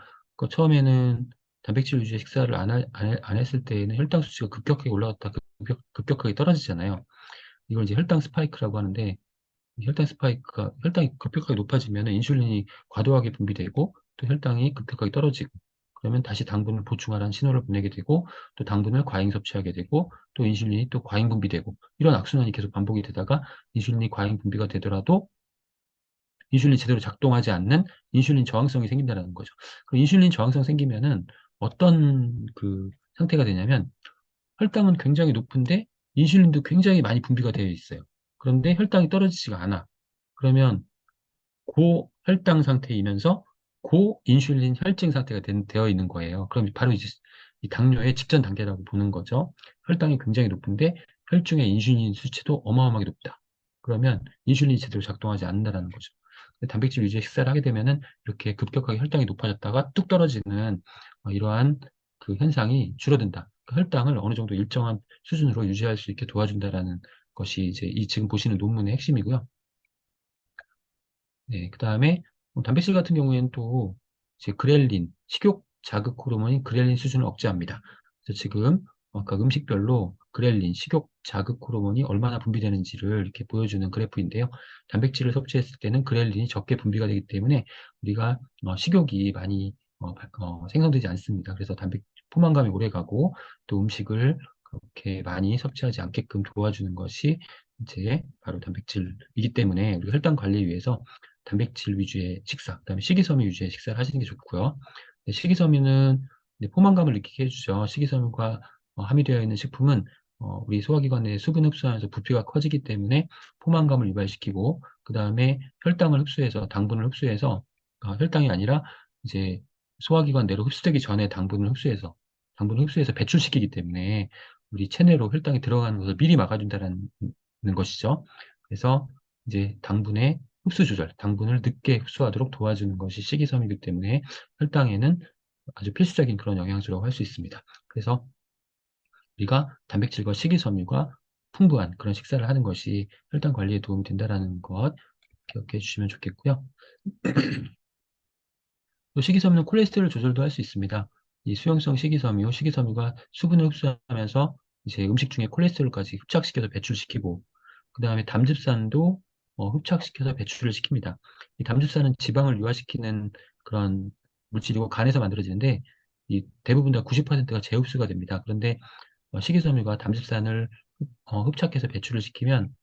처음에는 단백질 위주의 식사를 안 했을 때에는 혈당 수치가 급격하게 올라갔다 급격하게 떨어지잖아요. 이걸 이제 혈당 스파이크라고 하는데, 혈당 스파이크가 혈당이 급격하게 높아지면 인슐린이 과도하게 분비되고 또 혈당이 급격하게 떨어지고, 그러면 다시 당분을 보충하라는 신호를 보내게 되고 또 당분을 과잉 섭취하게 되고 또 인슐린이 또 과잉 분비되고, 이런 악순환이 계속 반복이 되다가 인슐린이 과잉 분비가 되더라도 인슐린이 제대로 작동하지 않는 인슐린 저항성이 생긴다는 거죠. 그 인슐린 저항성 생기면은 어떤 그 상태가 되냐면, 혈당은 굉장히 높은데 인슐린도 굉장히 많이 분비가 되어 있어요. 그런데 혈당이 떨어지지가 않아. 그러면 고혈당 상태이면서 고인슐린 혈증 상태가 되어 있는 거예요. 그럼 바로 이제 이 당뇨의 직전 단계라고 보는 거죠. 혈당이 굉장히 높은데 혈중의 인슐린 수치도 어마어마하게 높다. 그러면 인슐린이 제대로 작동하지 않는다는 거죠. 단백질 위주의 식사를 하게 되면은 이렇게 급격하게 혈당이 높아졌다가 뚝 떨어지는 이러한 그 현상이 줄어든다. 그 혈당을 어느 정도 일정한 수준으로 유지할 수 있게 도와준다라는 것이 이제 이 지금 보시는 논문의 핵심이고요. 네, 그 다음에 단백질 같은 경우에는 또 이제 식욕 자극 호르몬인 그렐린 수준을 억제합니다. 그래서 지금 아까 음식별로 그렐린, 식욕 자극 호르몬이 얼마나 분비되는지를 이렇게 보여주는 그래프인데요. 단백질을 섭취했을 때는 그렐린이 적게 분비가 되기 때문에 우리가 식욕이 많이 생성되지 않습니다. 그래서 포만감이 오래 가고 또 음식을 그렇게 많이 섭취하지 않게끔 도와주는 것이 이제 바로 단백질이기 때문에 우리 혈당 관리를 위해서 단백질 위주의 식사, 그다음에 식이섬유 위주의 식사를 하시는 게 좋고요. 식이섬유는 포만감을 느끼게 해주죠. 식이섬유가 함유되어 있는 식품은 우리 소화기관 내 수분 흡수하면서 부피가 커지기 때문에 포만감을 유발시키고 그 다음에 혈당을 흡수해서 당분을 흡수해서 혈당이 아니라 이제 소화기관 내로 흡수되기 전에 당분을 흡수해서 배출시키기 때문에 우리 체내로 혈당이 들어가는 것을 미리 막아준다는 것이죠. 그래서 이제 당분의 흡수 조절, 당분을 늦게 흡수하도록 도와주는 것이 식이섬유이기 때문에 혈당에는 아주 필수적인 그런 영양소라고 할 수 있습니다. 그래서 우리가 단백질과 식이섬유가 풍부한 그런 식사를 하는 것이 혈당 관리에 도움이 된다는 것 기억해 주시면 좋겠고요. 또 식이섬유는 콜레스테롤 조절도 할 수 있습니다. 이 수용성 식이섬유가 수분을 흡수하면서 이제 음식 중에 콜레스테롤까지 흡착시켜서 배출시키고, 그 다음에 담즙산도 흡착시켜서 배출을 시킵니다. 이 담즙산은 지방을 유화시키는 그런 물질이고 간에서 만들어지는데, 이 대부분 다 90%가 재흡수가 됩니다. 그런데 식이섬유가 담즙산을 흡착해서 배출을 시키면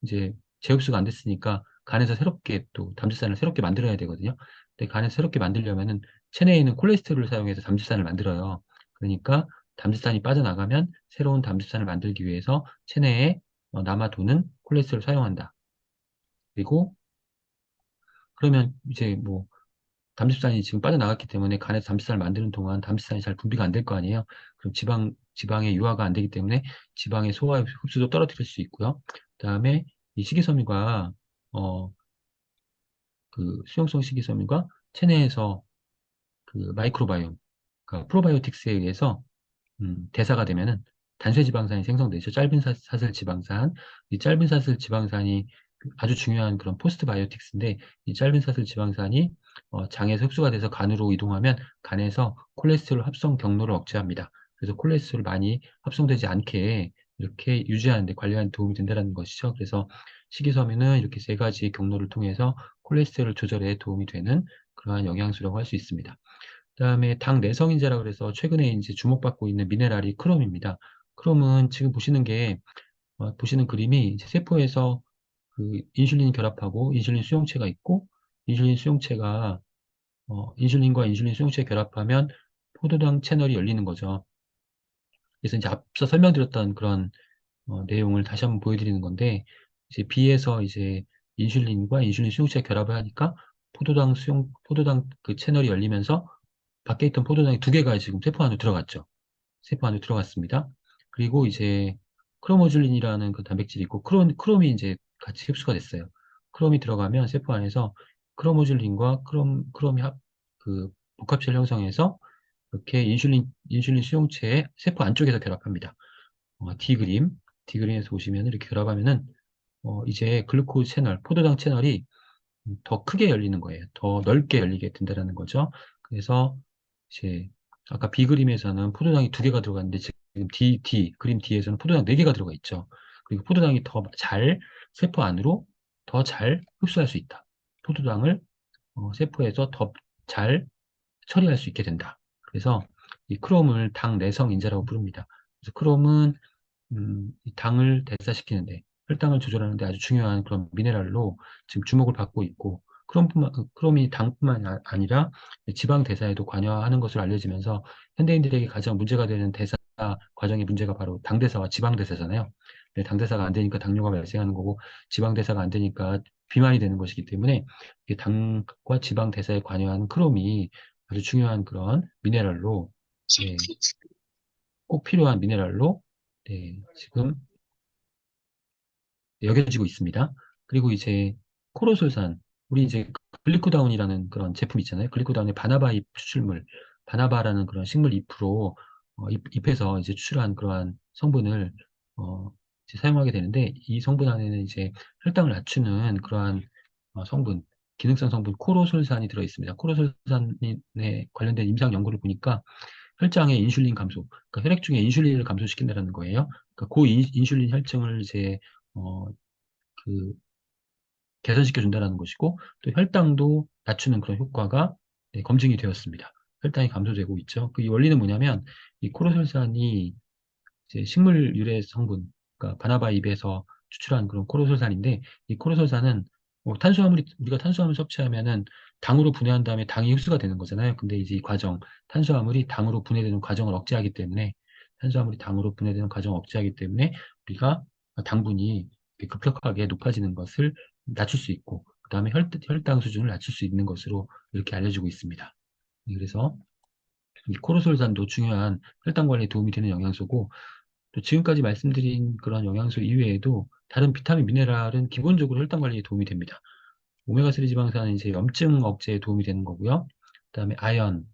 이제 재흡수가 안 됐으니까 간에서 새롭게 또 담즙산을 새롭게 만들어야 되거든요. 근데 간에서 새롭게 만들려면은 체내에 있는 콜레스테롤을 사용해서 담즙산을 만들어요. 그러니까 담즙산이 빠져나가면 새로운 담즙산을 만들기 위해서 체내에 남아도는 콜레스테롤을 사용한다. 그리고 그러면 이제 뭐 담즙산이 지금 빠져나갔기 때문에 간에서 담즙산을 만드는 동안 담즙산이 잘 분비가 안 될 거 아니에요. 그럼 지방의 유화가 안 되기 때문에 지방의 소화 흡수도 떨어뜨릴 수 있고요. 그다음에 이 식이섬유가 어, 그 수용성 식이섬유가 체내에서 그 마이크로바이옴, 그러니까 프로바이오틱스에 의해서 대사가 되면은 단쇄 지방산이 생성되죠. 짧은 사슬 지방산. 이 짧은 사슬 지방산이 아주 중요한 그런 포스트 바이오틱스인데 이 짧은 사슬 지방산이 장에서 흡수가 돼서 간으로 이동하면 간에서 콜레스테롤 합성 경로를 억제합니다. 그래서 콜레스테롤 많이 합성되지 않게 이렇게 유지하는 데 관리하는 데 도움이 된다는 것이죠. 그래서 식이섬유는 이렇게 세 가지 경로를 통해서 콜레스테롤 조절에 도움이 되는 그러한 영양소라고 할 수 있습니다. 그다음에 당 내성인자라고 그래서 최근에 이제 주목받고 있는 미네랄이 크롬입니다. 크롬은 지금 보시는 그림이 이제 세포에서 그 인슐린 결합하고 인슐린 수용체가 있고 인슐린 수용체가 인슐린과 인슐린 수용체 결합하면 포도당 채널이 열리는 거죠. 그래서 이제 앞서 설명드렸던 그런 내용을 다시 한번 보여드리는 건데 이제 비에서 이제 인슐린과 인슐린 수용체 결합을 하니까 포도당 그 채널이 열리면서 밖에 있던 포도당이 두 개가 지금 세포 안으로 들어갔죠. 세포 안으로 들어갔습니다. 그리고 이제 크로모줄린이라는 그 단백질이 있고 크롬이 이제 같이 흡수가 됐어요. 크롬이 들어가면 세포 안에서 크로모줄린과 크롬이 그 복합체를 형성해서 이렇게 인슐린 수용체의 세포 안쪽에서 결합합니다. D D그림에서 보시면 이렇게 결합하면은 이제 글루코즈 채널, 포도당 채널이 더 크게 열리는 거예요. 더 넓게 열리게 된다는 거죠. 그래서 이제 아까 B 그림에서는 포도당이 두 개가 들어갔는데 지금 그림 D에서는 포도당 네 개가 들어가 있죠. 그리고 포도당이 더 잘 세포 안으로 더 잘 흡수할 수 있다. 포도당을 세포에서 더 잘 처리할 수 있게 된다. 그래서 이 크롬을 당 내성 인자라고 부릅니다. 그래서 크롬은 이 당을 대사시키는데, 혈당을 조절하는데 아주 중요한 그런 미네랄로 지금 주목을 받고 있고, 크롬이 당뿐만 아니라 지방 대사에도 관여하는 것으로 알려지면서 현대인들에게 가장 문제가 되는 대사 과정의 문제가 바로 당 대사와 지방 대사잖아요. 네, 당 대사가 안 되니까 당뇨가 발생하는 거고, 지방 대사가 안 되니까 비만이 되는 것이기 때문에 이 당과 지방 대사에 관여하는 크롬이 아주 중요한 그런 미네랄로 네, 꼭 필요한 미네랄로 네, 지금 여겨지고 있습니다. 그리고 이제 코로솔산, 우리 이제 글리코다운이라는 그런 제품 있잖아요. 글리코다운의 바나바 잎 추출물, 바나바라는 그런 식물 잎으로 잎에서 이제 추출한 그러한 성분을 이제 사용하게 되는데 이 성분 안에는 이제 혈당을 낮추는 그러한 성분, 기능성 성분 코로솔산이 들어 있습니다. 코로솔산에 관련된 임상 연구를 보니까 혈장의 인슐린 감소, 그러니까 혈액 중에 인슐린을 감소시킨다는 거예요. 그러니까 인슐린 혈증을 이제 어, 그 개선시켜 준다는 것이고 또 혈당도 낮추는 그런 효과가 네, 검증이 되었습니다. 혈당이 감소되고 있죠. 그 이 원리는 뭐냐면 이 코르솔산이 이제 식물 유래 성분, 그러니까 바나바 잎에서 추출한 그런 코르솔산인데 이 코르솔산은 탄수화물이 우리가 탄수화물 섭취하면은 당으로 분해한 다음에 당이 흡수가 되는 거잖아요. 근데 이제 이 과정 탄수화물이 당으로 분해되는 과정을 억제하기 때문에 탄수화물이 당으로 분해되는 과정을 억제하기 때문에 우리가 당분이 급격하게 높아지는 것을 낮출 수 있고 그다음에 혈당 수준을 낮출 수 있는 것으로 이렇게 알려지고 있습니다. 그래서 이 코르솔산도 중요한 혈당 관리에 도움이 되는 영양소고 또 지금까지 말씀드린 그런 영양소 이외에도 다른 비타민, 미네랄은 기본적으로 혈당 관리에 도움이 됩니다. 오메가3 지방산은 이제 염증 억제에 도움이 되는 거고요. 그다음에 아연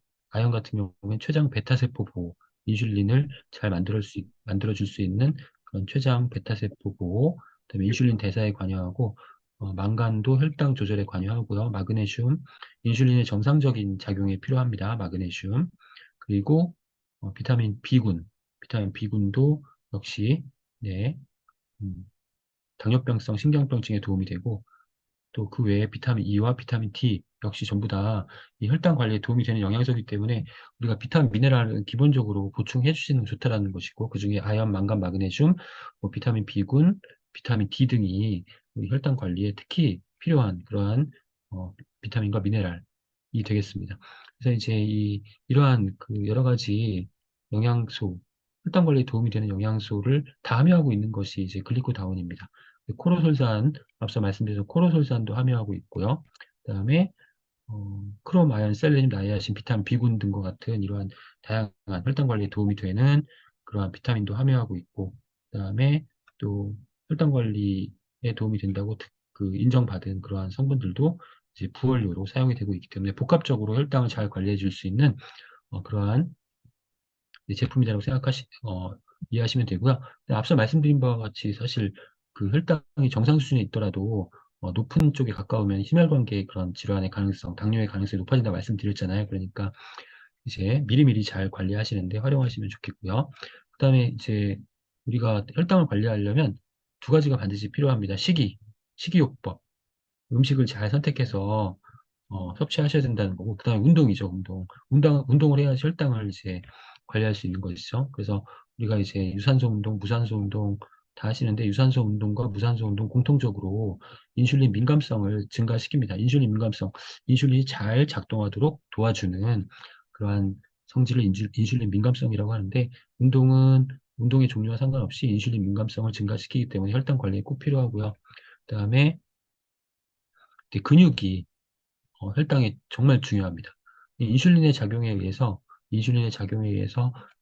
같은 경우는 췌장 베타세포 보호, 인슐린을 잘 만들어줄 수 있는 그런 췌장 베타세포 보호, 그다음에 인슐린 대사에 관여하고 망간도 혈당 조절에 관여하고요. 마그네슘, 인슐린의 정상적인 작용에 필요합니다. 마그네슘. 그리고 비타민 B군도 역시 네, 음, 당뇨병성 신경병증에 도움이 되고 또 그 외에 비타민 E와 비타민 D 역시 전부 다 이 혈당 관리에 도움이 되는 영양소이기 때문에 우리가 비타민 미네랄을 기본적으로 보충해 주시는 게 좋다라는 것이고 그중에 아연, 망간, 마그네슘, 비타민 B군, 비타민 D 등이 우리 혈당 관리에 특히 필요한 그러한 비타민과 미네랄이 되겠습니다. 그래서 이제 이러한 그 여러 가지 영양소, 혈당 관리에 도움이 되는 영양소를 다 함유하고 있는 것이 이제 글리코다운입니다. 코르솔산 앞서 말씀드린 코르솔산도 함유하고 있고요. 그다음에 크롬, 아연, 셀레늄, 나이아신, 비타민 B군 등과 같은 이러한 다양한 혈당 관리에 도움이 되는 그러한 비타민도 함유하고 있고, 그다음에 또 혈당 관리에 도움이 된다고 인정받은 그러한 성분들도 이제 부원료로 사용이 되고 있기 때문에 복합적으로 혈당을 잘 관리해 줄 수 있는 그러한 제품이라고 이해하시면 되고요. 근데 앞서 말씀드린 바와 같이 사실 그 혈당이 정상 수준에 있더라도 높은 쪽에 가까우면 심혈관계 그런 질환의 가능성, 당뇨의 가능성이 높아진다고 말씀드렸잖아요. 그러니까 이제 미리미리 잘 관리하시는데 활용하시면 좋겠고요. 그다음에 이제 우리가 혈당을 관리하려면 두 가지가 반드시 필요합니다. 식이요법. 음식을 잘 선택해서 섭취하셔야 된다는 거고, 그 다음에 운동이죠, 운동을 해야지 혈당을 이제 관리할 수 있는 것이죠. 그래서 우리가 이제 유산소 운동, 무산소 운동 다 하시는데, 유산소 운동과 무산소 운동 공통적으로 인슐린 민감성을 증가시킵니다. 인슐린이 잘 작동하도록 도와주는 그러한 성질을 인슐린 민감성이라고 하는데, 운동의 종류와 상관없이 인슐린 민감성을 증가시키기 때문에 혈당 관리에 꼭 필요하고요. 그다음에 근육이 혈당이 정말 중요합니다. 이 인슐린의 작용에 의해서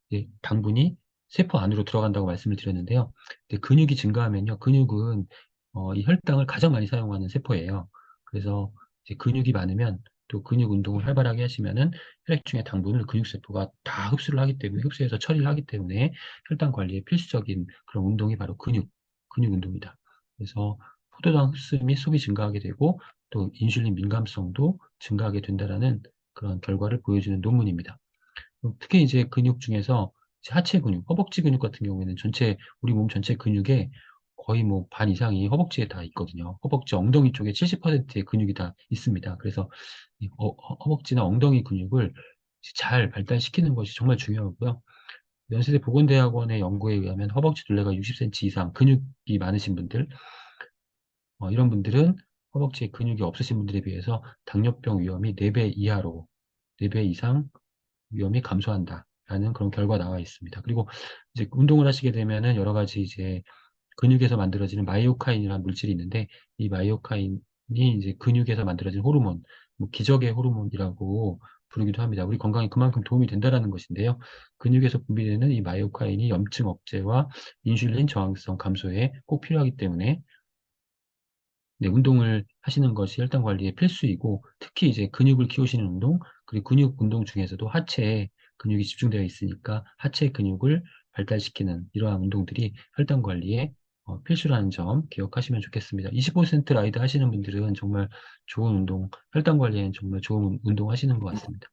이제 당분이 세포 안으로 들어간다고 말씀을 드렸는데요. 근데 근육이 증가하면요, 근육은 이 혈당을 가장 많이 사용하는 세포예요. 그래서 이제 근육이 많으면 또 근육 운동을 활발하게 하시면은 혈액 중에 당분을 근육세포가 다 흡수해서 처리를 하기 때문에 혈당 관리에 필수적인 그런 운동이 바로 근육 운동이다. 그래서 포도당 흡수 및 소비 증가하게 되고 또 인슐린 민감성도 증가하게 된다라는 그런 결과를 보여주는 논문입니다. 특히 이제 근육 중에서 이제 하체 근육, 허벅지 근육 같은 경우에는 우리 몸 전체 근육의 거의 뭐 반 이상이 허벅지에 다 있거든요. 허벅지 엉덩이 쪽에 70%의 근육이 다 있습니다. 그래서 이 허벅지나 엉덩이 근육을 잘 발달시키는 것이 정말 중요하고요. 연세대 보건대학원의 연구에 의하면 허벅지 둘레가 60cm 이상 근육이 많으신 분들, 이런 분들은 허벅지에 근육이 없으신 분들에 비해서 당뇨병 위험이 4배 이상 위험이 감소한다라는 그런 결과 나와 있습니다. 그리고 이제 운동을 하시게 되면은 여러 가지 이제 근육에서 만들어지는 마이오카인이라는 물질이 있는데 이 마이오카인이 이제 근육에서 만들어진 호르몬, 뭐 기적의 호르몬이라고 부르기도 합니다. 우리 건강에 그만큼 도움이 된다라는 것인데요. 근육에서 분비되는 이 마이오카인이 염증 억제와 인슐린 저항성 감소에 꼭 필요하기 때문에 네, 운동을 하시는 것이 혈당 관리에 필수이고, 특히 이제 근육을 키우시는 운동, 그리고 근육 운동 중에서도 하체에 근육이 집중되어 있으니까 하체 근육을 발달시키는 이러한 운동들이 혈당 관리에 필수라는 점 기억하시면 좋겠습니다. 25% 라이드 하시는 분들은 정말 혈당 관리에는 정말 좋은 운동 하시는 것 같습니다.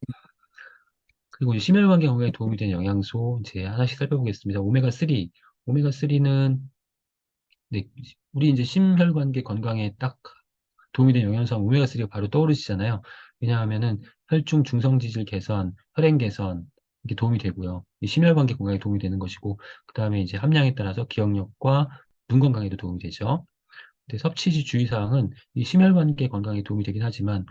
그리고 이제 심혈관계 건강에 도움이 되는 영양소 이제 하나씩 살펴보겠습니다. 오메가3. 오메가3는 네, 우리 이제 심혈관계 건강에 딱 도움이 되는 영양소 하면 오메가3가 바로 떠오르시잖아요. 왜냐하면은 혈중 중성지질 개선, 혈행 개선 이게 도움이 되고요. 이 심혈관계 건강에 도움이 되는 것이고 그다음에 이제 함량에 따라서 기억력과 눈 건강에도 도움이 되죠. 근데 섭취시 주의사항은 이 심혈관계 건강에 도움이 되긴 하지만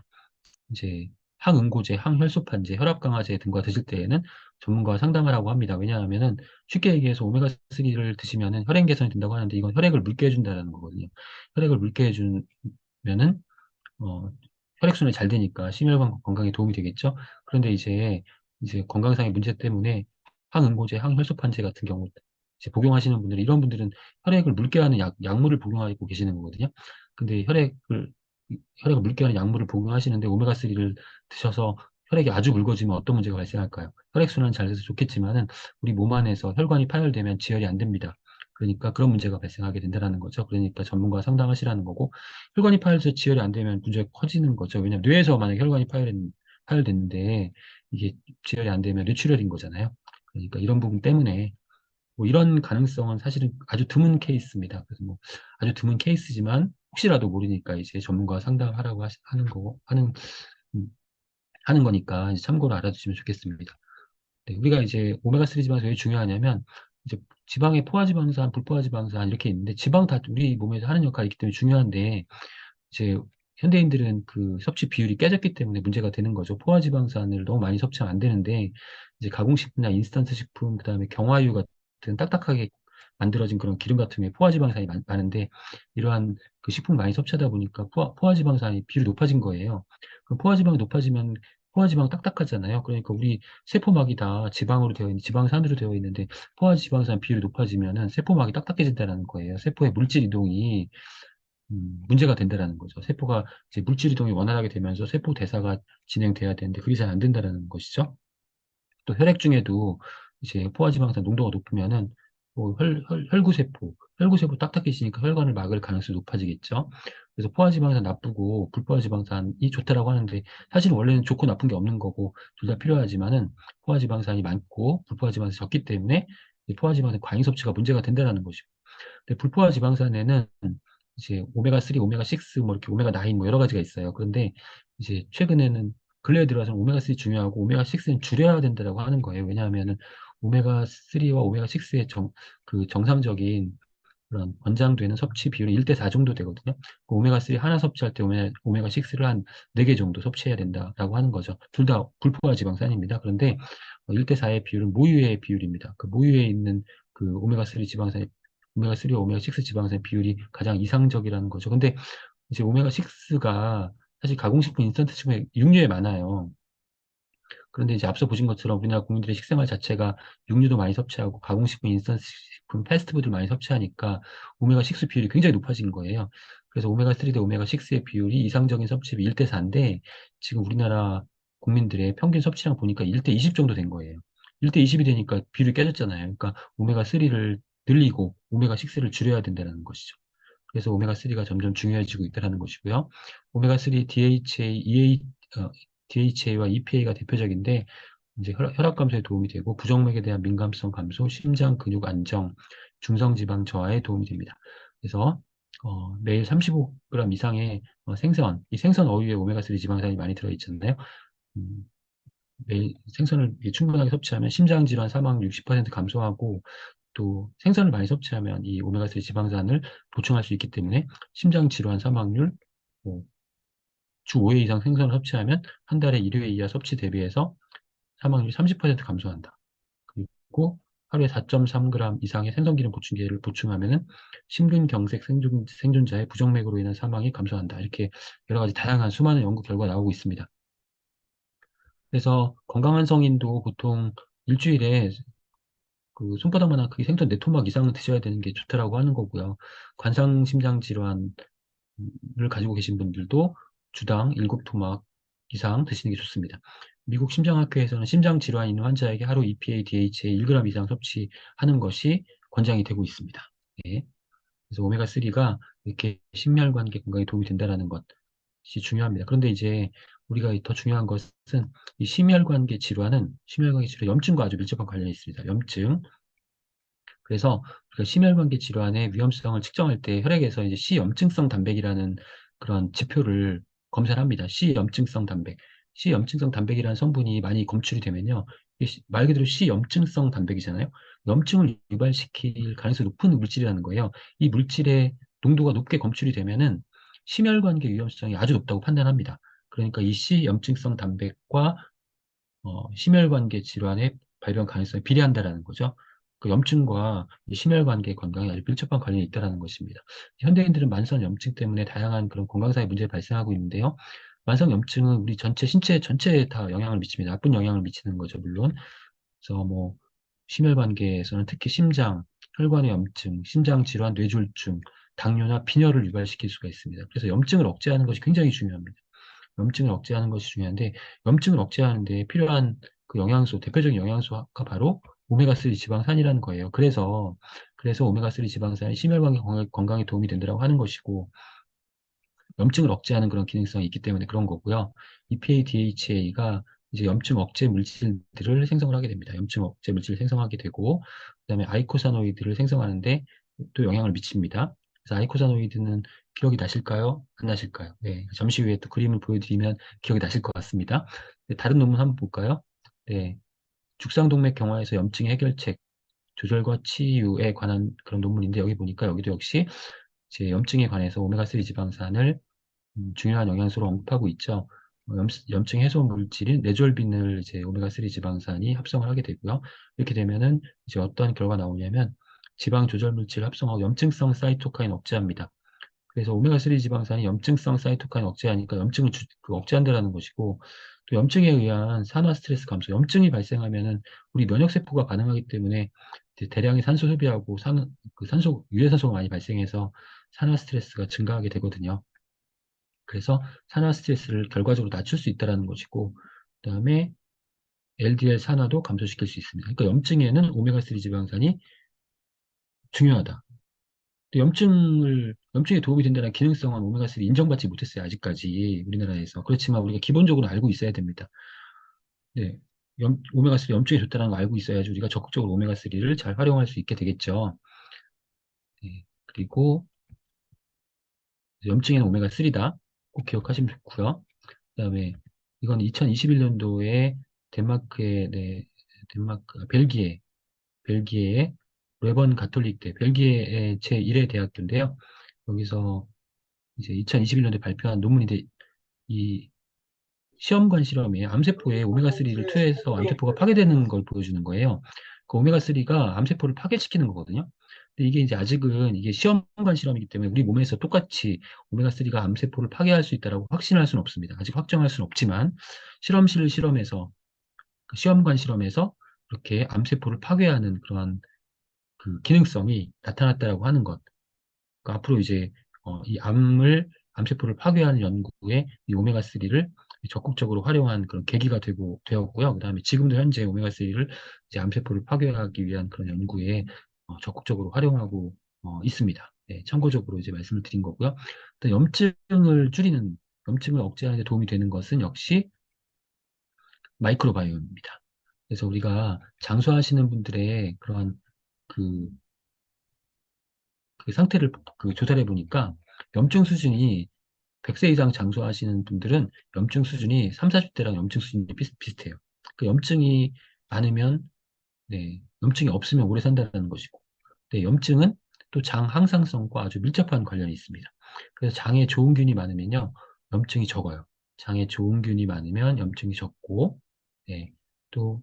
이제 항응고제, 항혈소판제, 혈압강화제 등과 드실 때에는 전문가와 상담하라고 합니다. 왜냐하면은 쉽게 얘기해서 오메가3를 드시면은 혈행 개선이 된다고 하는데 이건 혈액을 묽게 해준다는 거거든요. 혈액을 묽게 해주면은 어, 혈액순환이 잘 되니까 심혈관 건강에 도움이 되겠죠. 그런데 이제 건강상의 문제 때문에 항응고제, 항혈소판제 같은 경우 이제 복용하시는 분들이 이런 분들은 혈액을 묽게 하는 약물을 복용하고 계시는 거거든요. 근데 혈액을 묽게 하는 약물을 복용하시는데 오메가3를 드셔서 혈액이 아주 묽어지면 어떤 문제가 발생할까요? 혈액순환 잘 돼서 좋겠지만은 우리 몸 안에서 혈관이 파열되면 지혈이 안 됩니다. 그러니까 그런 문제가 발생하게 된다는 거죠. 그러니까 전문가와 상담하시라는 거고 혈관이 파열돼서 지혈이 안 되면 문제가 커지는 거죠. 왜냐면 뇌에서 만약에 혈관이 파열됐는데 이게 지혈이 안 되면 뇌출혈인 거잖아요. 그러니까 이런 부분 때문에 뭐 이런 가능성은 사실은 아주 드문 케이스입니다. 그래서 뭐 아주 드문 케이스지만 혹시라도 모르니까 이제 전문가와 상담하라고 하는 거 음, 하는 거니까 이제 참고로 알아두시면 좋겠습니다. 네, 우리가 이제 오메가3 지방이 왜 중요하냐면 이제 지방의 포화지방산, 불포화지방산 이렇게 있는데 지방 다 우리 몸에서 하는 역할이 있기 때문에 중요한데 이제 현대인들은 그 섭취 비율이 깨졌기 때문에 문제가 되는 거죠. 포화지방산을 너무 많이 섭취하면 안 되는데 이제 가공식품이나 인스턴트 식품 그다음에 경화유 같은 딱딱하게 만들어진 그런 기름 같은 게 포화지방산이 많은데 이러한 그 식품 많이 섭취하다 보니까 포화지방산이 비율이 높아진 거예요. 그럼 포화지방이 높아지면 포화지방 딱딱하잖아요. 그러니까 우리 세포막이 다 지방으로 되어 있는 지방산으로 되어 있는데 포화지방산 비율이 높아지면은 세포막이 딱딱해진다는 거예요. 세포의 물질 이동이 문제가 된다라는 거죠. 세포가 이제 물질 이동이 원활하게 되면서 세포 대사가 진행돼야 되는데 그게 잘 안 된다라는 것이죠. 또 혈액 중에도 이제 포화지방산 농도가 높으면은 뭐 혈구세포 딱딱해지니까 혈관을 막을 가능성이 높아지겠죠. 그래서 포화지방산 나쁘고 불포화지방산이 좋다라고 하는데 사실 원래는 좋고 나쁜 게 없는 거고 둘 다 필요하지만은 포화지방산이 많고 불포화지방산이 적기 때문에 이 포화지방산 과잉 섭취가 문제가 된다라는 것이고 근데 불포화 지방산에는 이제 오메가3, 오메가6, 뭐 이렇게 오메가9 뭐 여러 가지가 있어요. 그런데 이제 최근에는 근래에 들어서 오메가3 중요하고 오메가6는 줄여야 된다고 하는 거예요. 왜냐하면은 오메가3와 오메가6의 그 정상적인 그런 권장되는 섭취 비율이 1대4 정도 되거든요. 그 오메가3 하나 섭취할 때 오메가6를 한 4개 정도 섭취해야 된다라고 하는 거죠. 둘 다 불포화 지방산입니다. 그런데 1대4의 비율은 모유의 비율입니다. 그 모유에 있는 그 오메가3 지방산의 오메가3와 오메가6 지방산의 비율이 가장 이상적이라는 거죠. 근데 이제 오메가6가 사실 가공식품 인스턴트 식품에 육류에 많아요. 그런데 이제 앞서 보신 것처럼 우리나라 국민들의 식생활 자체가 육류도 많이 섭취하고 가공식품, 인스턴트 식품, 패스트푸드를 많이 섭취하니까 오메가6 비율이 굉장히 높아진 거예요. 그래서 오메가3 대 오메가6의 비율이 이상적인 섭취비 1대4인데 지금 우리나라 국민들의 평균 섭취량 보니까 1대20 정도 된 거예요. 1대20이 되니까 비율이 깨졌잖아요. 그러니까 오메가3를 늘리고 오메가6를 줄여야 된다는 것이죠. 그래서 오메가3가 점점 중요해지고 있다는 것이고요. 오메가3 DHA와 EPA가 대표적인데 이제 혈압 감소에 도움이 되고 부정맥에 대한 민감성 감소, 심장 근육 안정, 중성 지방 저하에 도움이 됩니다. 그래서 매일 35g 이상의 이 생선 어유에 오메가3 지방산이 많이 들어있잖아요. 음, 매일 생선을 충분하게 섭취하면 심장 질환 사망 60% 감소하고 또 생선을 많이 섭취하면 이 오메가3 지방산을 보충할 수 있기 때문에 심장 질환 사망률 뭐, 주 5회 이상 생선을 섭취하면 한 달에 1회 이하 섭취 대비해서 사망률이 30% 감소한다. 그리고 하루에 4.3g 이상의 생선기름 보충제를 보충하면 심근경색 생존자의 부정맥으로 인한 사망이 감소한다. 이렇게 여러 가지 다양한 수많은 연구 결과가 나오고 있습니다. 그래서 건강한 성인도 보통 일주일에 그 손바닥만한 크기 생선 4토막 이상은 드셔야 되는 게 좋다라고 하는 거고요. 관상심장질환을 가지고 계신 분들도 주당 7토막 이상 드시는 게 좋습니다. 미국 심장학회에서는 심장질환 있는 환자에게 하루 EPA, DHA 1g 이상 섭취하는 것이 권장이 되고 있습니다. 네. 그래서 오메가3가 이렇게 심혈관계 건강에 도움이 된다는 것이 중요합니다. 그런데 이제 우리가 더 중요한 것은 이 심혈관계 질환은 염증과 아주 밀접한 관련이 있습니다. 염증. 그래서 우리가 심혈관계 질환의 위험성을 측정할 때 혈액에서 이제 C염증성 단백이라는 그런 지표를 검사를 합니다. C염증성 단백. C염증성 단백이라는 성분이 많이 검출이 되면요. 말 그대로 C염증성 단백이잖아요. 염증을 유발시킬 가능성이 높은 물질이라는 거예요. 이 물질의 농도가 높게 검출이 되면은 심혈관계 위험성이 아주 높다고 판단합니다. 그러니까 이 C염증성 단백과 심혈관계 질환의 발병 가능성이 비례한다라는 거죠. 그 염증과 이 심혈관계 건강에 아주 밀접한 관련이 있다는 것입니다. 현대인들은 만성 염증 때문에 다양한 그런 건강상의 문제가 발생하고 있는데요. 만성 염증은 우리 전체 신체 전체에 다 영향을 미칩니다. 나쁜 영향을 미치는 거죠, 물론. 그래서 뭐 심혈관계에서는 특히 심장, 혈관의 염증, 심장 질환, 뇌졸중, 당뇨나 빈혈을 유발시킬 수가 있습니다. 그래서 염증을 억제하는 것이 굉장히 중요합니다. 염증을 억제하는 것이 중요한데 염증을 억제하는데 필요한 그 영양소, 대표적인 영양소가 바로 오메가3 지방산이라는 거예요. 그래서 오메가3 지방산이 심혈관계 건강에 도움이 된다고 하는 것이고 염증을 억제하는 그런 기능성이 있기 때문에 그런 거고요. EPA, DHA가 이제 염증 억제 물질들을 생성을 하게 됩니다. 염증 억제 물질을 생성하게 되고, 그다음에 아이코사노이드를 생성하는데 또 영향을 미칩니다. 그래서 아이코사노이드는 기억이 나실까요? 안 나실까요? 네, 잠시 후에 또 그림을 보여드리면 기억이 나실 것 같습니다. 네, 다른 논문 한번 볼까요? 네, 죽상동맥 경화에서 염증 해결책, 조절과 치유에 관한 그런 논문인데 여기 보니까 여기도 역시 이제 염증에 관해서 오메가3 지방산을 중요한 영양소로 언급하고 있죠. 염증 해소 물질인 레졸빈을 이제 오메가3 지방산이 합성을 하게 되고요. 이렇게 되면은 이제 어떤 결과가 나오냐면 지방 조절 물질 합성하고 염증성 사이토카인 억제합니다. 그래서 오메가3 지방산이 염증성 사이토카인 억제하니까 염증을 억제한다는 것이고 또 염증에 의한 산화 스트레스 감소, 염증이 발생하면은 우리 면역세포가 반응하기 때문에 이제 대량의 산소 소비하고 그 산소, 유해산소가 많이 발생해서 산화 스트레스가 증가하게 되거든요. 그래서 산화 스트레스를 결과적으로 낮출 수 있다는 것이고, 그다음에 LDL 산화도 감소시킬 수 있습니다. 그러니까 염증에는 오메가3 지방산이 중요하다. 또 염증에 도움이 된다는 기능성은 오메가3 인정받지 못했어요. 아직까지 우리나라에서. 그렇지만 우리가 기본적으로 알고 있어야 됩니다. 네. 오메가3 염증에 좋다는 걸 알고 있어야지 우리가 적극적으로 오메가3를 잘 활용할 수 있게 되겠죠. 네. 그리고 염증에는 오메가3다. 꼭 기억하시면 좋고요. 그다음에 이건 2021년도에 덴마크의 네, 벨기에의 레번 가톨릭대 벨기에의 제1회 대학교인데요. 여기서 이제 2021년도에 발표한 논문인데 이 시험관 실험에 암세포에 오메가3를 투여해서 암세포가 파괴되는 걸 보여주는 거예요. 그 오메가3가 암세포를 파괴시키는 거거든요. 근데 이게 이제 아직은 이게 시험관 실험이기 때문에 우리 몸에서 똑같이 오메가3가 암세포를 파괴할 수 있다라고 확신할 수는 없습니다. 아직 확정할 수는 없지만 실험실 실험에서 그 시험관 실험에서 이렇게 암세포를 파괴하는 그러한 그 기능성이 나타났다라고 하는 것. 그러니까 앞으로 이제 이 암세포를 파괴하는 연구에 이 오메가3를 적극적으로 활용한 그런 계기가 되었고요. 그다음에 지금도 현재 오메가3를 이제 암세포를 파괴하기 위한 그런 연구에 적극적으로 활용하고 있습니다. 네, 참고적으로 이제 말씀을 드린 거고요. 또 염증을 억제하는 데 도움이 되는 것은 역시 마이크로바이옴입니다. 그래서 우리가 장수하시는 분들의 그런 그, 그 상태를 조사해 보니까 염증 수준이 100세 이상 장수하시는 분들은 염증 수준이 3, 40대랑 염증 수준이 비슷해요. 그 염증이 많으면, 네, 염증이 없으면 오래 산다는 것이고, 네, 염증은 또 장 항상성과 아주 밀접한 관련이 있습니다. 그래서 장에 좋은 균이 많으면요, 염증이 적어요. 장에 좋은 균이 많으면 염증이 적고, 네, 또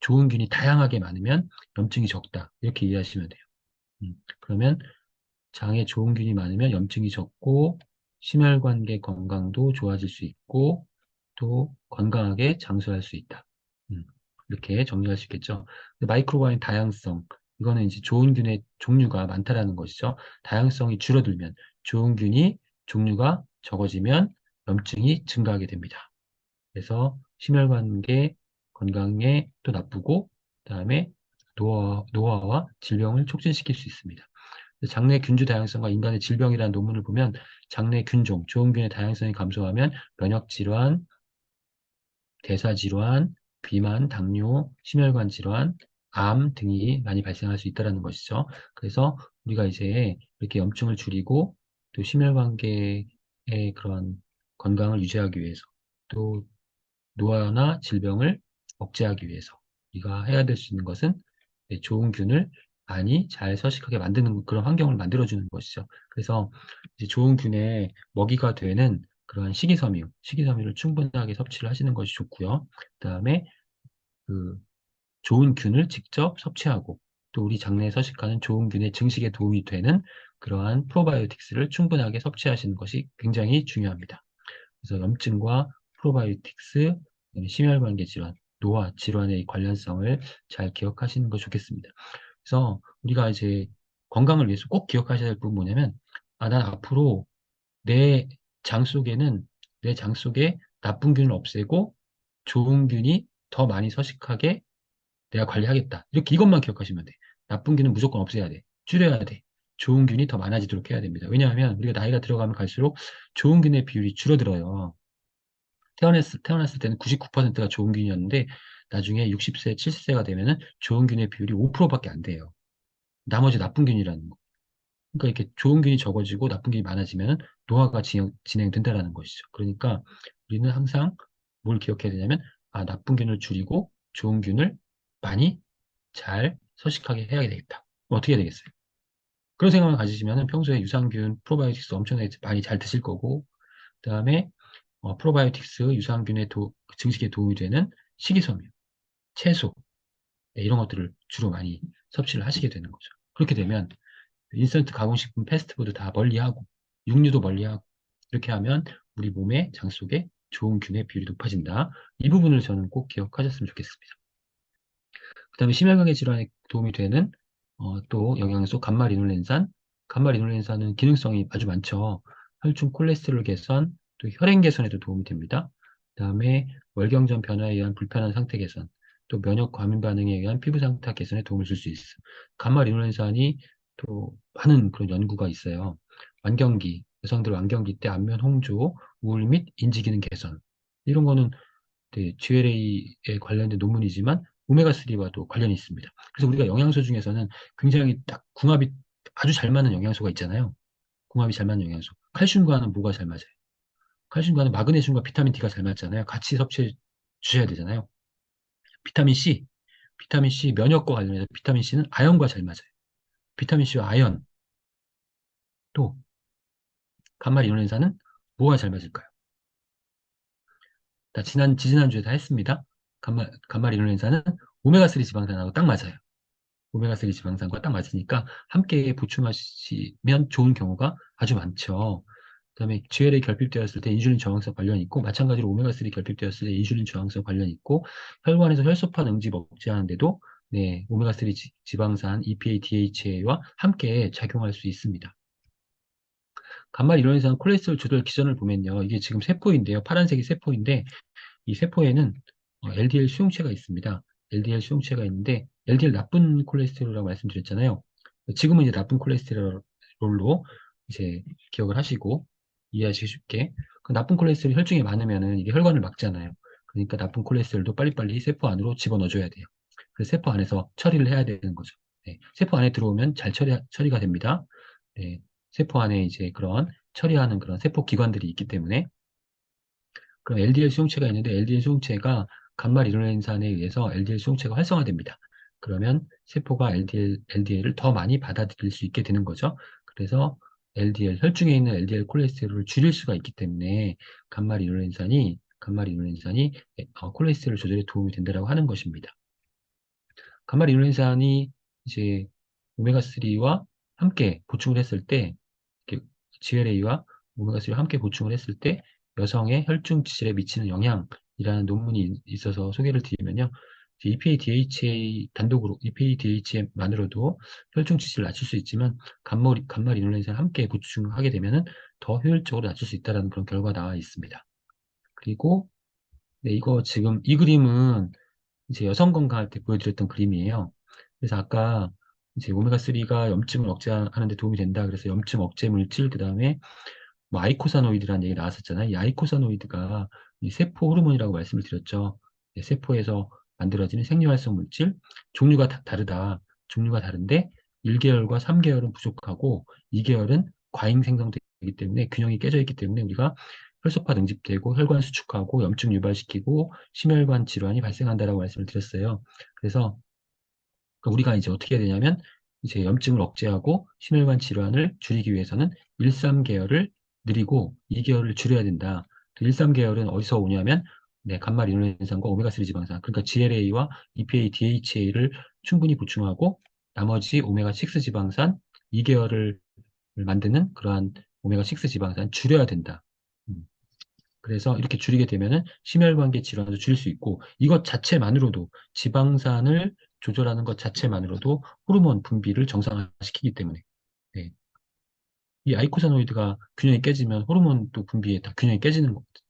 좋은 균이 다양하게 많으면 염증이 적다. 이렇게 이해하시면 돼요. 그러면 장에 좋은 균이 많으면 염증이 적고 심혈관계 건강도 좋아질 수 있고 또 건강하게 장수할 수 있다. 음, 이렇게 정리할 수 있겠죠. 마이크로바이옴 다양성 이거는 이제 좋은 균의 종류가 많다라는 것이죠. 다양성이 줄어들면 좋은 균이 종류가 적어지면 염증이 증가하게 됩니다. 그래서 심혈관계 건강에 또 나쁘고 그다음에 노화와 질병을 촉진시킬 수 있습니다. 장내 균주 다양성과 인간의 질병이라는 논문을 보면 장내 균종, 좋은 균의 다양성이 감소하면 면역 질환, 대사질환, 비만, 당뇨, 심혈관 질환, 암 등이 많이 발생할 수 있다는 것이죠. 그래서 우리가 이제 이렇게 염증을 줄이고 또 심혈관계의 그런 건강을 유지하기 위해서 또 노화나 질병을 억제하기 위해서 우리가 해야 될 수 있는 것은 좋은 균을 많이 잘 서식하게 만드는 그런 환경을 만들어주는 것이죠. 그래서 이제 좋은 균의 먹이가 되는 그런 식이섬유를 충분하게 섭취를 하시는 것이 좋고요. 그다음에 그 좋은 균을 직접 섭취하고 또 우리 장내에 서식하는 좋은 균의 증식에 도움이 되는 그러한 프로바이오틱스를 충분하게 섭취하시는 것이 굉장히 중요합니다. 그래서 염증과 프로바이오틱스, 그다음에 심혈관계 질환, 노화 질환의 관련성을 잘 기억하시는 거 좋겠습니다. 그래서 우리가 이제 건강을 위해서 꼭 기억하셔야 될 부분 뭐냐면, 난 앞으로 내 장 속에는 내 장 속에 나쁜 균을 없애고 좋은 균이 더 많이 서식하게 내가 관리하겠다. 이렇게 이것만 기억하시면 돼. 나쁜 균은 무조건 없애야 돼. 줄여야 돼. 좋은 균이 더 많아지도록 해야 됩니다. 왜냐하면 우리가 나이가 들어가면 갈수록 좋은 균의 비율이 줄어들어요. 태어났을 때는 99%가 좋은 균이었는데 나중에 60세, 70세가 되면은 좋은 균의 비율이 5%밖에 안 돼요. 나머지 나쁜 균이라는 거. 그러니까 이렇게 좋은 균이 적어지고 나쁜 균이 많아지면 노화가 진행된다는 것이죠. 그러니까 우리는 항상 뭘 기억해야 되냐면, 나쁜 균을 줄이고 좋은 균을 많이 잘 서식하게 해야 되겠다. 어떻게 해야 되겠어요? 그런 생각을 가지시면 평소에 유산균, 프로바이오틱스 엄청나게 많이 잘 드실 거고, 그다음에 프로바이오틱스, 유산균의 증식에 도움이 되는 식이섬유, 채소, 이런 것들을 주로 많이 섭취를 하시게 되는 거죠. 그렇게 되면 인스턴트 가공식품, 패스트푸드 다 멀리하고 육류도 멀리하고 이렇게 하면 우리 몸의 장 속에 좋은 균의 비율이 높아진다. 이 부분을 저는 꼭 기억하셨으면 좋겠습니다. 그다음에 심혈관계 질환에 도움이 되는 또 영양소 감마리놀렌산. 감마리놀렌산은 기능성이 아주 많죠. 혈중 콜레스테롤 개선, 또 혈행 개선에도 도움이 됩니다. 그다음에 월경전 변화에 의한 불편한 상태 개선, 또 면역 과민 반응에 의한 피부 상태 개선에 도움을 줄 수 있어요. 감마리놀렌산이 또 많은 그런 연구가 있어요. 여성들 완경기 때 안면 홍조, 우울 및 인지 기능 개선. 이런 거는 GLA에 관련된 논문이지만 오메가3와도 관련이 있습니다. 그래서 우리가 영양소 중에서는 굉장히 딱 궁합이 아주 잘 맞는 영양소가 있잖아요. 궁합이 잘 맞는 영양소. 칼슘과는 뭐가 잘 맞아요? 칼슘과는 마그네슘과 비타민 D가 잘 맞잖아요. 같이 섭취해 주셔야 되잖아요. 비타민 C, 비타민 C 면역과 관련해서 비타민 C는 아연과 잘 맞아요. 비타민 C와 아연, 또 감말 이노렌산은 뭐가 잘 맞을까요? 지지난주에 다 했습니다. 감말 이노렌산은 오메가3 지방산하고 딱 맞아요. 오메가3 지방산과 딱 맞으니까 함께 보충하시면 좋은 경우가 아주 많죠. 그다음에 GLA 결핍되었을 때 인슐린 저항성 관련이 있고, 마찬가지로 오메가3 결핍되었을 때 인슐린 저항성 관련이 있고, 혈관에서 혈소판 응집 억제하는데도 오메가3 지방산 EPA, DHA와 함께 작용할 수 있습니다. 간말 이론에서는 콜레스테롤 조절 기전을 보면요. 이게 지금 세포인데요. 파란색이 세포인데 이 세포에는 LDL 수용체가 있습니다. LDL 수용체가 있는데 LDL 나쁜 콜레스테롤이라고 말씀드렸잖아요. 지금은 이제 나쁜 콜레스테롤로 이제 기억을 하시고 이해하시기 쉽게, 그 나쁜 콜레스테롤이 혈중에 많으면은 이게 혈관을 막잖아요. 그러니까 나쁜 콜레스테롤도 빨리빨리 세포 안으로 집어넣어줘야 돼요. 그래서 세포 안에서 처리를 해야 되는 거죠. 세포 안에 들어오면 잘 처리가 됩니다. 네, 세포 안에 이제 그런 처리하는 그런 세포 기관들이 있기 때문에, 그럼 LDL 수용체가 있는데 LDL 수용체가 간말 이노렌산에 의해서 LDL 수용체가 활성화됩니다. 그러면 세포가 LDL을 더 많이 받아들일 수 있게 되는 거죠. 그래서 혈중에 있는 LDL 콜레스테롤을 줄일 수가 있기 때문에 간말 이노렌산이 콜레스테롤 조절에 도움이 된다고 하는 것입니다. 간말 이노렌산이 이제 오메가3와 함께 보충을 했을 때, GLA와 오메가3와 함께 보충을 했을 때 여성의 혈중 지질에 미치는 영향이라는 논문이 있어서 소개를 드리면요. EPA, DHA 단독으로, EPA, DHA만으로도 혈중 지질을 낮출 수 있지만 간말 이놀렌산을 함께 보충하게 되면은 더 효율적으로 낮출 수 있다는 그런 결과가 나와 있습니다. 그리고 이거 지금 이 그림은 이제 여성 건강할 때 보여드렸던 그림이에요. 그래서 아까 이제 오메가3가 염증을 억제하는 데 도움이 된다. 그래서 염증 억제 물질, 그 다음에 뭐 아이코사노이드라는 얘기 나왔었잖아요. 이 아이코사노이드가 이 세포 호르몬이라고 말씀을 드렸죠. 네, 세포에서 만들어지는 생리활성 물질, 종류가 다르다. 종류가 다른데 1계열과 3계열은 부족하고 2계열은 과잉 생성되기 때문에 균형이 깨져 있기 때문에 우리가 혈소파 능집되고 혈관 수축하고 염증 유발시키고 심혈관 질환이 발생한다라고 말씀을 드렸어요. 그래서 우리가 이제 어떻게 해야 되냐면 이제 염증을 억제하고 심혈관 질환을 줄이기 위해서는 1, 3계열을 느리고 2계열을 줄여야 된다. 1, 3계열은 어디서 오냐면 네, 간말 이노렌산과 오메가3 지방산, 그러니까 GLA와 EPA, DHA를 충분히 보충하고 나머지 오메가6 지방산 2계열을 만드는 그러한 오메가6 지방산 줄여야 된다. 음. 그래서 이렇게 줄이게 되면은 심혈관계 질환도 줄일 수 있고 이것 자체만으로도 지방산을 조절하는 것 자체만으로도 호르몬 분비를 정상화시키기 때문에 네. 이 아이코사노이드가 균형이 깨지면 호르몬도 분비에 다 균형이 깨지는 거거든요.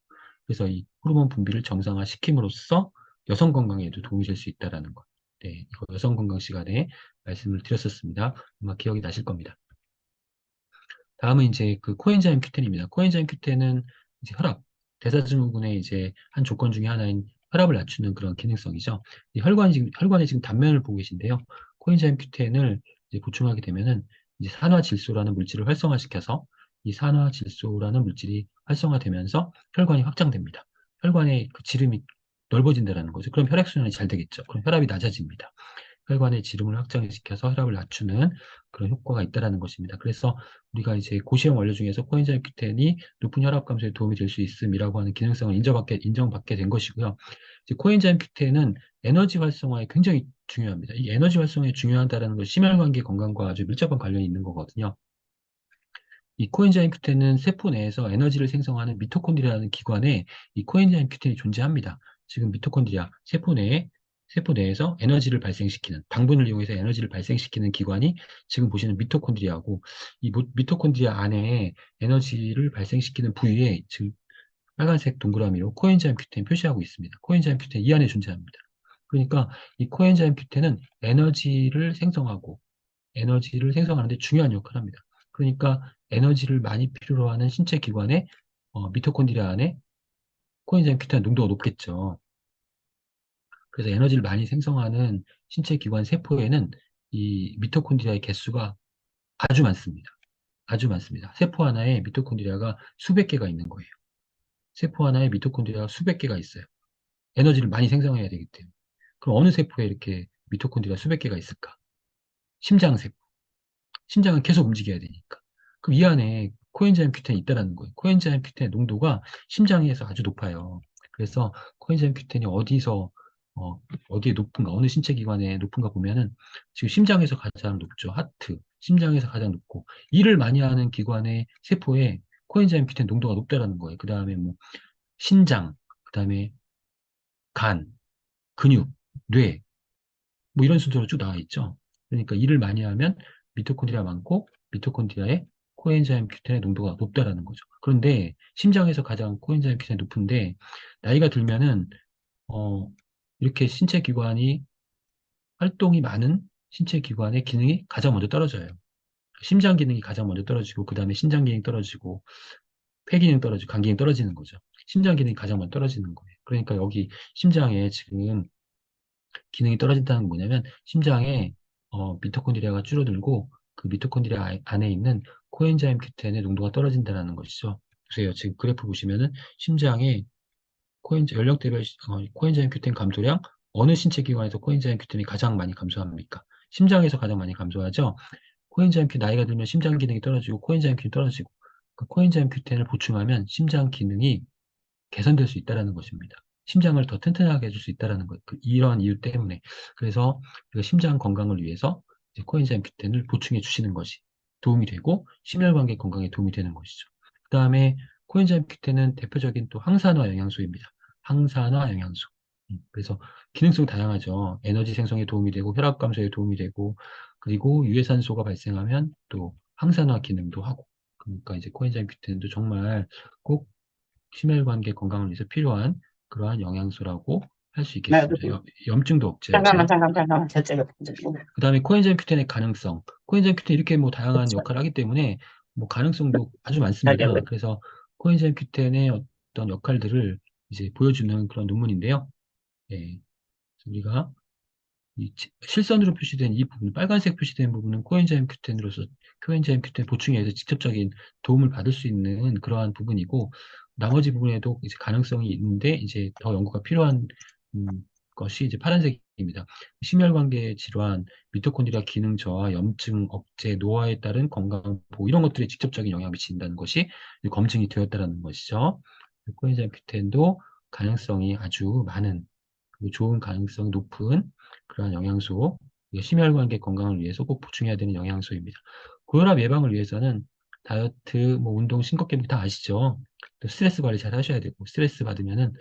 그래서 이 호르몬 분비를 정상화시킴으로써 여성 건강에도 도움이 될 수 있다라는 것. 네, 이거 여성 건강 시간에 말씀을 드렸었습니다. 아마 기억이 나실 겁니다. 다음은 이제 그 코엔자임 Q10입니다. 코엔자임 Q10은 이제 혈압, 대사증후군의 이제 한 조건 중에 하나인 혈압을 낮추는 그런 기능성이죠. 혈관에 지금 단면을 보고 계신데요. 코엔자임 Q10을 이제 보충하게 되면은 이제 산화질소라는 물질을 활성화시켜서 이 산화질소라는 물질이 활성화되면서 혈관이 확장됩니다. 혈관의 그 지름이 넓어진다는 거죠. 그럼 혈액순환이 잘 되겠죠. 그럼 혈압이 낮아집니다. 혈관의 지름을 확장시켜서 혈압을 낮추는 그런 효과가 있다는 것입니다. 그래서 우리가 이제 고시형 원료 중에서 코엔자임 Q10이 높은 혈압 감소에 도움이 될 수 있음이라고 하는 기능성을 인정받게 된 것이고요. 이제 코엔자임 Q10은 에너지 활성화에 굉장히 중요합니다. 이 에너지 활성화에 중요하다는 건 심혈관계 건강과 아주 밀접한 관련이 있는 거거든요. 이 코엔자임 Q10은 세포 내에서 에너지를 생성하는 미토콘드리아라는 기관에 이 코엔자임 Q10이 존재합니다. 지금 미토콘드리아, 세포 내에서 에너지를 발생시키는, 당분을 이용해서 에너지를 발생시키는 기관이 지금 보시는 미토콘드리아고, 이 미토콘드리아 안에 에너지를 발생시키는 부위에 지금 빨간색 동그라미로 코엔자임 Q10 표시하고 있습니다. 코엔자임 Q10 이 안에 존재합니다. 그러니까 이 코엔자임 Q10은 에너지를 생성하는데 중요한 역할을 합니다. 그러니까 에너지를 많이 필요로 하는 신체 기관의 미토콘드리아 안에 코엔자임 Q10 농도가 높겠죠. 그래서 에너지를 많이 생성하는 신체 기관 세포에는 이 미토콘드리아의 개수가 아주 많습니다. 아주 많습니다. 세포 하나에 미토콘드리아가 수백 개가 있는 거예요. 세포 하나에 미토콘드리아가 수백 개가 있어요. 에너지를 많이 생성해야 되기 때문에. 그럼 어느 세포에 이렇게 미토콘드리아 수백 개가 있을까? 심장세포. 심장은 계속 움직여야 되니까. 그럼 이 안에 코엔자임 Q10이 있다라는 거예요. 코엔자임 Q10의 농도가 심장에서 아주 높아요. 그래서 코엔자임 Q10이 어, 어디에 높은가, 어느 신체 기관에 높은가 보면은 지금 심장에서 가장 높죠. 하트, 심장에서 가장 높고, 일을 많이 하는 기관의 세포에 코엔자임 Q10 농도가 높다라는 거예요. 그 다음에 뭐, 신장, 그 다음에 간, 근육, 뇌, 뭐 이런 순서로 쭉 나와 있죠. 그러니까 일을 많이 하면 미토콘드리아 많고 미토콘드리아에 코엔자임 Q10의 농도가 높다라는 거죠. 그런데 심장에서 가장 코엔자임 Q10이 높은데 나이가 들면은 어 이렇게 신체 기관이 활동이 많은 신체 기관의 기능이 가장 먼저 떨어져요. 심장 기능이 가장 먼저 떨어지고 그 다음에 신장 기능이 떨어지고 폐 기능 떨어지고 간 기능 떨어지는 거죠. 심장 기능이 가장 먼저 떨어지는 거예요. 그러니까 여기 심장에 지금 기능이 떨어진다는 건 뭐냐면 심장에 미토콘드리아가 줄어들고 그 미토콘드리아 안에 있는 코엔자임 Q10의 농도가 떨어진다는 것이죠. 보세요. 지금 그래프 보시면은 심장에 연령대별 코엔자임 Q10 감소량 어느 신체 기관에서 코엔자임 Q10이 가장 많이 감소합니까? 심장에서 가장 많이 감소하죠. 코엔자임 Q 나이가 들면 심장 기능이 떨어지고 코엔자임 Q 떨어지고 그 코엔자임 Q10을 보충하면 심장 기능이 개선될 수 있다는 것입니다. 심장을 더 튼튼하게 해줄 수 있다는 것, 이러한 이유 때문에. 그래서 우리가 심장 건강을 위해서 이제 코엔자임 Q10을 보충해 주시는 것이 도움이 되고 심혈관계 건강에 도움이 되는 것이죠. 그 다음에 코엔자임 Q10은 대표적인 또 항산화 영양소입니다. 항산화 영양소. 그래서 기능성 다양하죠. 에너지 생성에 도움이 되고 혈압 감소에 도움이 되고 그리고 유해산소가 발생하면 또 항산화 기능도 하고 그러니까 이제 코엔자임 Q10도 정말 꼭 심혈관계 건강을 위해서 필요한 그러한 영양소라고 할 수 나 있겠습니다. 염증도 잠깐만, 억제하고요. 잠깐만, 잠깐만. 저쪽에. 그 다음에 코엔자임 Q10의 가능성. 코엔자임 Q10 이렇게 뭐 다양한 역할을 하기 때문에 뭐 가능성도 아주 저기, 많습니다. 그래서 코엔자임 Q10의 어떤 역할들을 이제 보여주는 그런 논문인데요. 예, 그래서 우리가 이 실선으로 표시된 이 부분, 빨간색 표시된 부분은 코엔자임 Q10으로서 코엔자임 Q10 보충에 의해서 직접적인 도움을 받을 수 있는 그러한 부분이고, 나머지 부분에도 이제 가능성이 있는데, 이제 더 연구가 필요한 음, 것이 이제 파란색입니다. 심혈관계 질환, 미토콘드리아 기능 저하, 염증 억제, 노화에 따른 건강 보호, 이런 것들에 직접적인 영향을 미친다는 것이 검증이 되었다는 것이죠. 코엔자임 Q10도 가능성이 아주 많은, 그리고 좋은 가능성이 높은 그러한 영양소, 이게 심혈관계 건강을 위해서 꼭 보충해야 되는 영양소입니다. 고혈압 예방을 위해서는 다이어트, 뭐 운동, 심각계복 다 아시죠? 또 스트레스 관리 잘 하셔야 되고, 스트레스 받으면은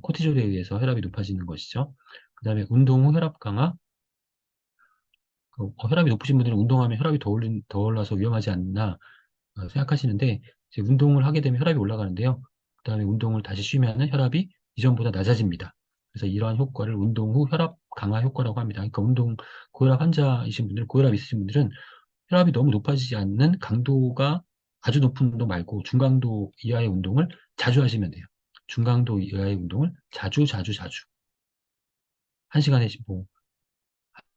코티졸에 의해서 혈압이 높아지는 것이죠. 그 다음에 운동 후 혈압 강화, 혈압이 높으신 분들은 운동하면 혈압이 더 올라서 위험하지 않나 생각하시는데, 이제 운동을 하게 되면 혈압이 올라가는데요. 그 다음에 운동을 다시 쉬면은 혈압이 이전보다 낮아집니다. 그래서 이러한 효과를 운동 후 혈압 강화 효과라고 합니다. 그러니까 고혈압 환자이신 분들, 고혈압 있으신 분들은 혈압이 너무 높아지지 않는 강도가 아주 높은 운동 말고 중강도 이하의 운동을 자주 하시면 돼요. 중강도 이하의 운동을 자주, 자주, 자주. 뭐,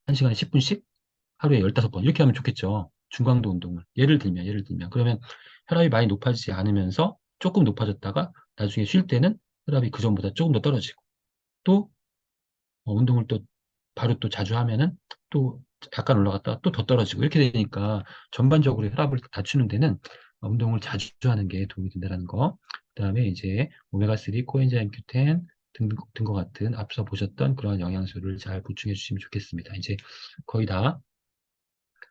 한 시간에 10분씩 하루에 15번 이렇게 하면 좋겠죠. 중강도 운동을. 예를 들면. 그러면 혈압이 많이 높아지지 않으면서 조금 높아졌다가 나중에 쉴 때는 혈압이 그전보다 조금 더 떨어지고, 또 운동을 또 바로 또 자주 하면은 또 약간 올라갔다가 또 더 떨어지고, 이렇게 되니까 전반적으로 혈압을 낮추는 데는 운동을 자주 하는 게 도움이 된다는 거. 그다음에 이제 오메가3, 코엔자임 Q10 등과 같은 앞서 보셨던 그런 영양소를 잘 보충해 주시면 좋겠습니다. 이제 거의 다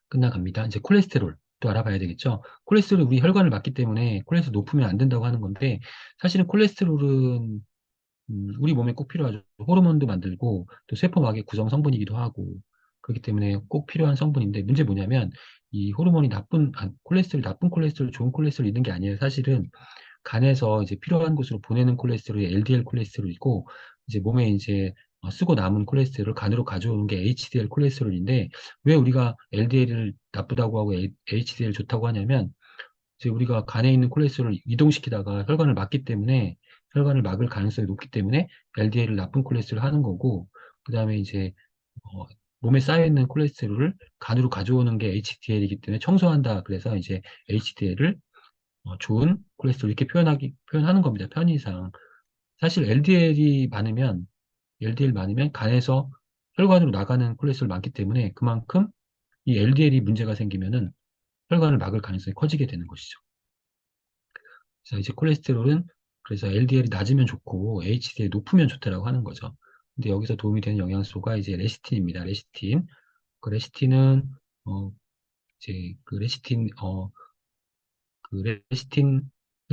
끝나갑니다. 이제 콜레스테롤 또 알아봐야 되겠죠. 콜레스테롤이 우리 혈관을 막기 때문에 콜레스테롤 높으면 안 된다고 하는 건데, 사실은 콜레스테롤은 우리 몸에 꼭 필요하죠. 호르몬도 만들고 또 세포막의 구성 성분이기도 하고, 그렇기 때문에 꼭 필요한 성분인데, 문제 뭐냐면 이 호르몬이 콜레스테롤, 나쁜 콜레스테롤, 좋은 콜레스테롤 있는 게 아니에요. 사실은 간에서 이제 필요한 곳으로 보내는 콜레스테롤이 LDL 콜레스테롤이고, 이제 몸에 이제 쓰고 남은 콜레스테롤을 간으로 가져오는 게 HDL 콜레스테롤인데, 왜 우리가 LDL을 나쁘다고 하고 HDL 좋다고 하냐면, 이제 우리가 간에 있는 콜레스테롤을 이동시키다가 혈관을 막기 때문에, 혈관을 막을 가능성이 높기 때문에 LDL을 나쁜 콜레스테롤 하는 거고, 그 다음에 이제 어, 몸에 쌓여있는 콜레스테롤을 간으로 가져오는 게 HDL이기 때문에 청소한다. 그래서 이제 HDL을 좋은 콜레스테롤 이렇게 표현하는 겁니다. 편의상. 사실 LDL 많으면 간에서 혈관으로 나가는 콜레스테롤 많기 때문에, 그만큼 이 LDL이 문제가 생기면은 혈관을 막을 가능성이 커지게 되는 것이죠. 그래서 이제 콜레스테롤은 그래서 LDL이 낮으면 좋고 HDL이 높으면 좋다라고 하는 거죠. 근데 여기서 도움이 되는 영양소가 이제 레시틴입니다. 레시틴. 그 레시틴은 어 이제 그 레시틴을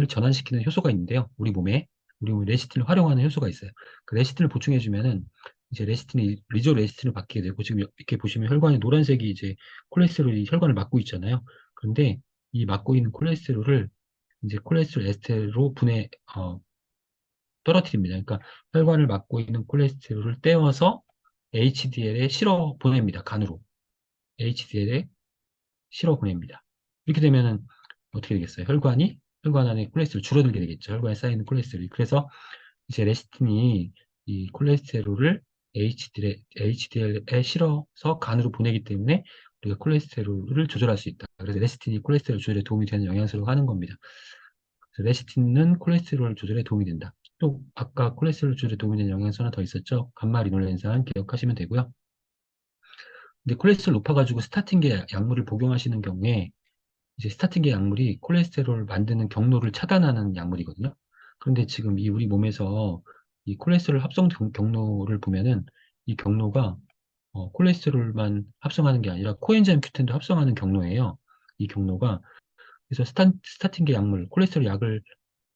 전환시키는 효소가 있는데요. 우리 몸에 레시틴을 활용하는 효소가 있어요. 그 레시틴을 보충해주면은 이제 리조 레시틴을 받게 되고, 지금 이렇게 보시면 혈관에 노란색이 이제 콜레스테롤이 혈관을 막고 있잖아요. 그런데 이 막고 있는 콜레스테롤을 이제 콜레스테롤 에스테로 떨어뜨립니다. 그러니까 혈관을 막고 있는 콜레스테롤을 떼어서 HDL에 실어 보냅니다. 간으로. HDL에 실어 보냅니다. 이렇게 되면은 어떻게 되겠어요? 혈관 안에 콜레스테롤 줄어들게 되겠죠. 혈관에 쌓이는 콜레스테롤이. 그래서 이제 레시틴이 이 콜레스테롤을 HDL에 실어서 간으로 보내기 때문에 우리가 콜레스테롤을 조절할 수 있다. 그래서 레시틴이 콜레스테롤 조절에 도움이 되는 영양소라고 하는 겁니다. 그래서 레시틴은 콜레스테롤 조절에 도움이 된다. 또 아까 콜레스테롤 조절에 도움이 되는 영양소 하나 더 있었죠. 감마리놀렌산 기억하시면 되고요. 근데 콜레스테롤 높아가지고 스타틴계 약물을 복용하시는 경우에, 이제 스타틴계 약물이 콜레스테롤 만드는 경로를 차단하는 약물이거든요. 그런데 지금 이 우리 몸에서 이 콜레스테롤 합성 경로를 보면은, 이 경로가 콜레스테롤만 합성하는 게 아니라 코엔자임 Q10도 합성하는 경로예요. 이 경로가. 그래서 스타틴계 약물, 콜레스테롤 약을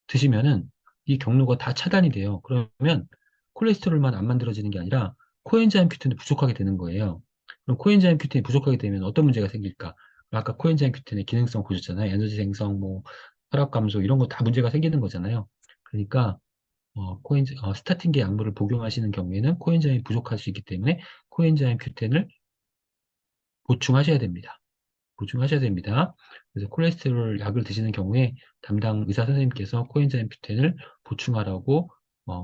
드시면은 이 경로가 다 차단이 돼요. 그러면 콜레스테롤만 안 만들어지는 게 아니라 코엔자임 Q10도 부족하게 되는 거예요. 그럼 코엔자임 Q10이 부족하게 되면 어떤 문제가 생길까? 아까 코엔자임 Q10의 기능성 보셨잖아요. 에너지 생성, 뭐 혈압 감소 이런 거 다 문제가 생기는 거잖아요. 그러니까 스타틴계 약물을 복용하시는 경우에는 코엔자임이 부족할 수 있기 때문에 코엔자임 Q10을 보충하셔야 됩니다. 보충하셔야 됩니다. 그래서 콜레스테롤 약을 드시는 경우에 담당 의사 선생님께서 코엔자임 Q10을 보충하라고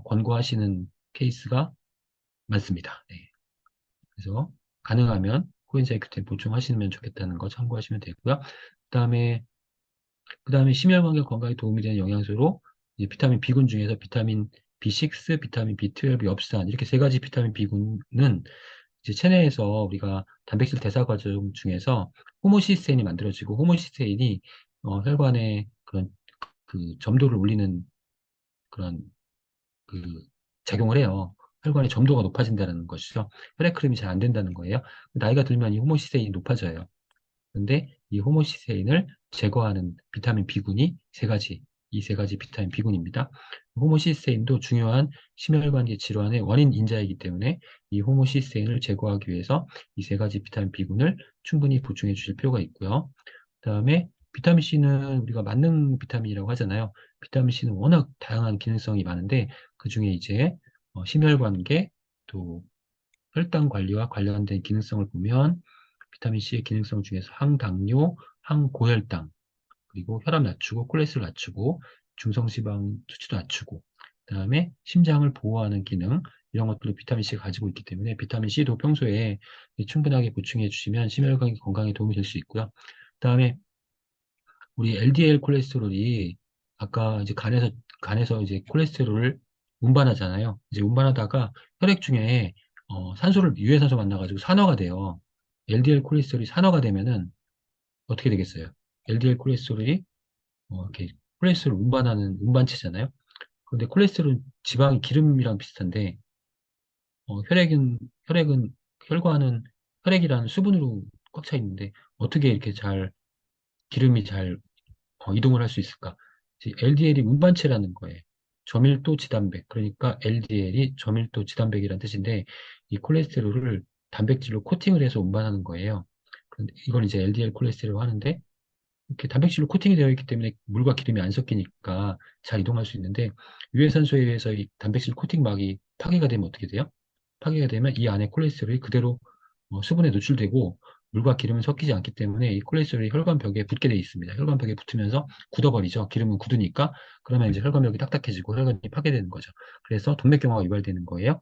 권고하시는 케이스가 많습니다. 네. 그래서 가능하면 코엔자임 Q10 보충하시면 좋겠다는 거 참고하시면 되고요. 그다음에 그다음에 심혈관계 건강에 도움이 되는 영양소로 이제 비타민 B군 중에서 비타민 B6, 비타민 B12, 엽산 이렇게 세 가지 비타민 B군은 이제 체내에서 우리가 단백질 대사 과정 중에서 호모시스테인이 만들어지고 호모시스테인이 혈관의 그런 그 점도를 올리는 그런 그 작용을 해요. 혈관의 점도가 높아진다는 것이죠. 혈액 흐름이 잘 안 된다는 거예요. 나이가 들면 이 호모시스테인이 높아져요. 근데 이 호모시스테인을 제거하는 비타민 B군이 이 세 가지 비타민 B군입니다. 호모시스테인도 중요한 심혈관계 질환의 원인 인자이기 때문에 이 호모시스테인을 제거하기 위해서 이 세 가지 비타민 B군을 충분히 보충해 주실 필요가 있고요. 그다음에 비타민 C는 우리가 만능 비타민이라고 하잖아요. 비타민 C는 워낙 다양한 기능성이 많은데 그 중에 이제 심혈관계 또 혈당 관리와 관련된 기능성을 보면 비타민 C의 기능성 중에서 항당뇨, 항고혈당, 그리고 혈압 낮추고 콜레스테롤 낮추고 중성지방 수치도 낮추고 그다음에 심장을 보호하는 기능 이런 것들을 비타민 C가 가지고 있기 때문에 비타민 C도 평소에 충분하게 보충해 주시면 심혈관 건강에 도움이 될 수 있고요. 그다음에 우리 LDL 콜레스테롤이 아까 이제 간에서 이제 콜레스테롤을 운반하잖아요. 이제 운반하다가 혈액 중에 산소를 유해산소 만나가지고 산화가 돼요. LDL 콜레스테롤이 산화가 되면은 어떻게 되겠어요? LDL 콜레스테롤이 이렇게 콜레스테롤 운반하는 운반체잖아요. 그런데 콜레스테롤은 지방이 기름이랑 비슷한데 혈액은 혈관은 혈액이라는 수분으로 꽉 차 있는데 어떻게 이렇게 기름이 잘 이동을 할 수 있을까? LDL이 운반체라는 거예요. 저밀도 지단백. 그러니까 LDL이 저밀도 지단백이라는 뜻인데 이 콜레스테롤을 단백질로 코팅을 해서 운반하는 거예요. 이걸 이제 LDL 콜레스테롤 하는데 이렇게 단백질로 코팅이 되어 있기 때문에 물과 기름이 안 섞이니까 잘 이동할 수 있는데 유해산소에 의해서 이 단백질 코팅막이 파괴가 되면 어떻게 돼요? 파괴가 되면 이 안에 콜레스테롤이 그대로 수분에 노출되고 물과 기름은 섞이지 않기 때문에 이 콜레스테롤이 혈관벽에 붙게 돼 있습니다. 혈관벽에 붙으면서 굳어버리죠. 기름은 굳으니까 그러면 이제 혈관벽이 딱딱해지고 혈관이 파괴되는 거죠. 그래서 동맥경화가 유발되는 거예요.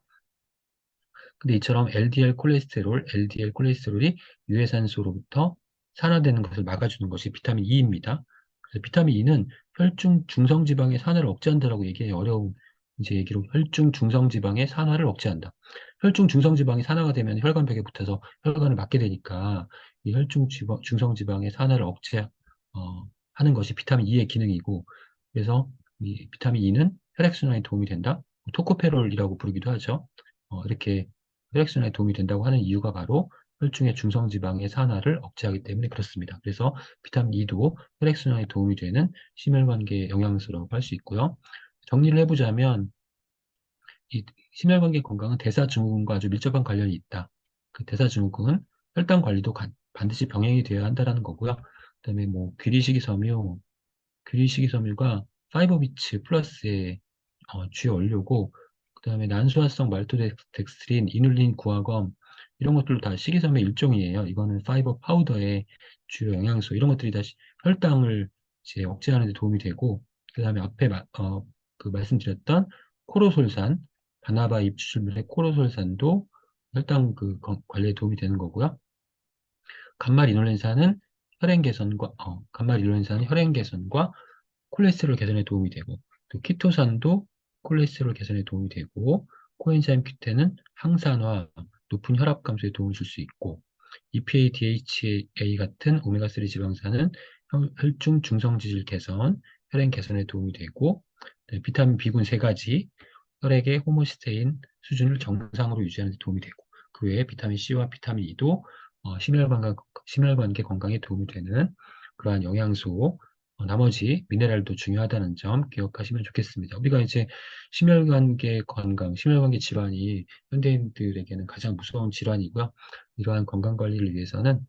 근데 이처럼 LDL 콜레스테롤이 유해산소로부터 산화되는 것을 막아주는 것이 비타민 E입니다. 그래서 비타민 E는 혈중 중성지방의 산화를 억제한다라고 얘기해 어려운 이제 얘기로 혈중 중성지방의 산화를 억제한다. 혈중 중성지방이 산화가 되면 혈관벽에 붙어서 혈관을 막게 되니까 이 중성지방의 산화를 하는 것이 비타민 E의 기능이고 그래서 이 비타민 E는 혈액순환에 도움이 된다. 토코페롤이라고 부르기도 하죠. 이렇게 혈액순환에 도움이 된다고 하는 이유가 바로 혈중의 중성지방의 산화를 억제하기 때문에 그렇습니다. 그래서 비타민 E도 혈액순환에 도움이 되는 심혈관계 영양소라고 할 수 있고요. 정리를 해보자면 이 심혈관계 건강은 대사증후군과 아주 밀접한 관련이 있다. 그 대사증후군은 혈당 관리도 반드시 병행이 되어야 한다는 거고요. 그다음에 뭐 귀리식이섬유가 파이버비츠 플러스의 주요 원료고 그다음에 난소화성 말토덱스트린, 이눌린 구화검 이런 것들도 다 식이섬유의 일종이에요. 이거는 파이버 파우더의 주요 영양소 이런 것들이 다 혈당을 이제 억제하는 데 도움이 되고 그다음에 앞에 그 말씀드렸던 코로솔산, 바나바 잎 추출물의 코로솔산도 혈당 관리에 도움이 되는 거고요. 감말 이놀렌산은 혈행 개선과 콜레스테롤 개선에 도움이 되고 또 키토산도 콜레스테롤 개선에 도움이 되고 코엔자임 Q10은 항산화, 높은 혈압 감소에 도움을 줄 수 있고 EPA, DHA 같은 오메가3 지방산은 혈중 중성지질 개선, 혈행 개선에 도움이 되고 네, 비타민 B군 세 가지 혈액의 호모시스테인 수준을 정상으로 유지하는 데 도움이 되고 그 외에 비타민 C와 비타민 E도 심혈관계 건강에 도움이 되는 그러한 영양소 나머지 미네랄도 중요하다는 점 기억하시면 좋겠습니다. 우리가 이제 심혈관계 건강, 심혈관계 질환이 현대인들에게는 가장 무서운 질환이고요. 이러한 건강 관리를 위해서는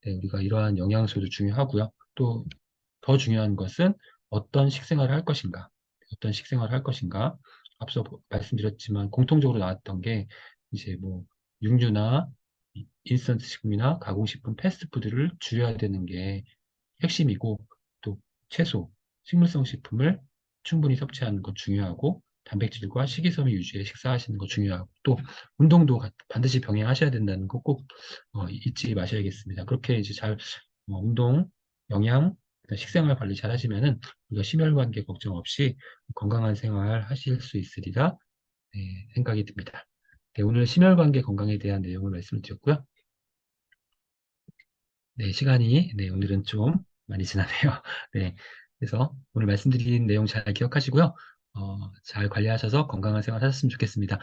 네, 우리가 이러한 영양소도 중요하고요. 또 더 중요한 것은 어떤 식생활을 할 것인가, 어떤 식생활을 할 것인가. 앞서 말씀드렸지만 공통적으로 나왔던 게 이제 뭐 육류나 인스턴트 식품이나 가공식품, 패스트푸드를 줄여야 되는 게 핵심이고 또 채소, 식물성 식품을 충분히 섭취하는 것 중요하고 단백질과 식이섬유 유지에 식사하시는 거 중요하고 또 운동도 반드시 병행하셔야 된다는 거 꼭 잊지 마셔야겠습니다. 그렇게 이제 잘 운동, 영양, 식생활 관리 잘 하시면은 우리가 심혈관계 걱정 없이 건강한 생활 하실 수 있으리라 생각이 듭니다. 네, 오늘 심혈관계 건강에 대한 내용을 말씀을 드렸고요. 네, 시간이, 네, 오늘은 좀 많이 지나네요. 네, 그래서 오늘 말씀드린 내용 잘 기억하시고요. 잘 관리하셔서 건강한 생활 하셨으면 좋겠습니다.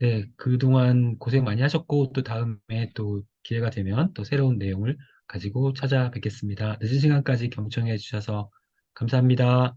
네, 그동안 고생 많이 하셨고, 또 다음에 또 기회가 되면 또 새로운 내용을 가지고 찾아뵙겠습니다. 늦은 시간까지 경청해 주셔서 감사합니다.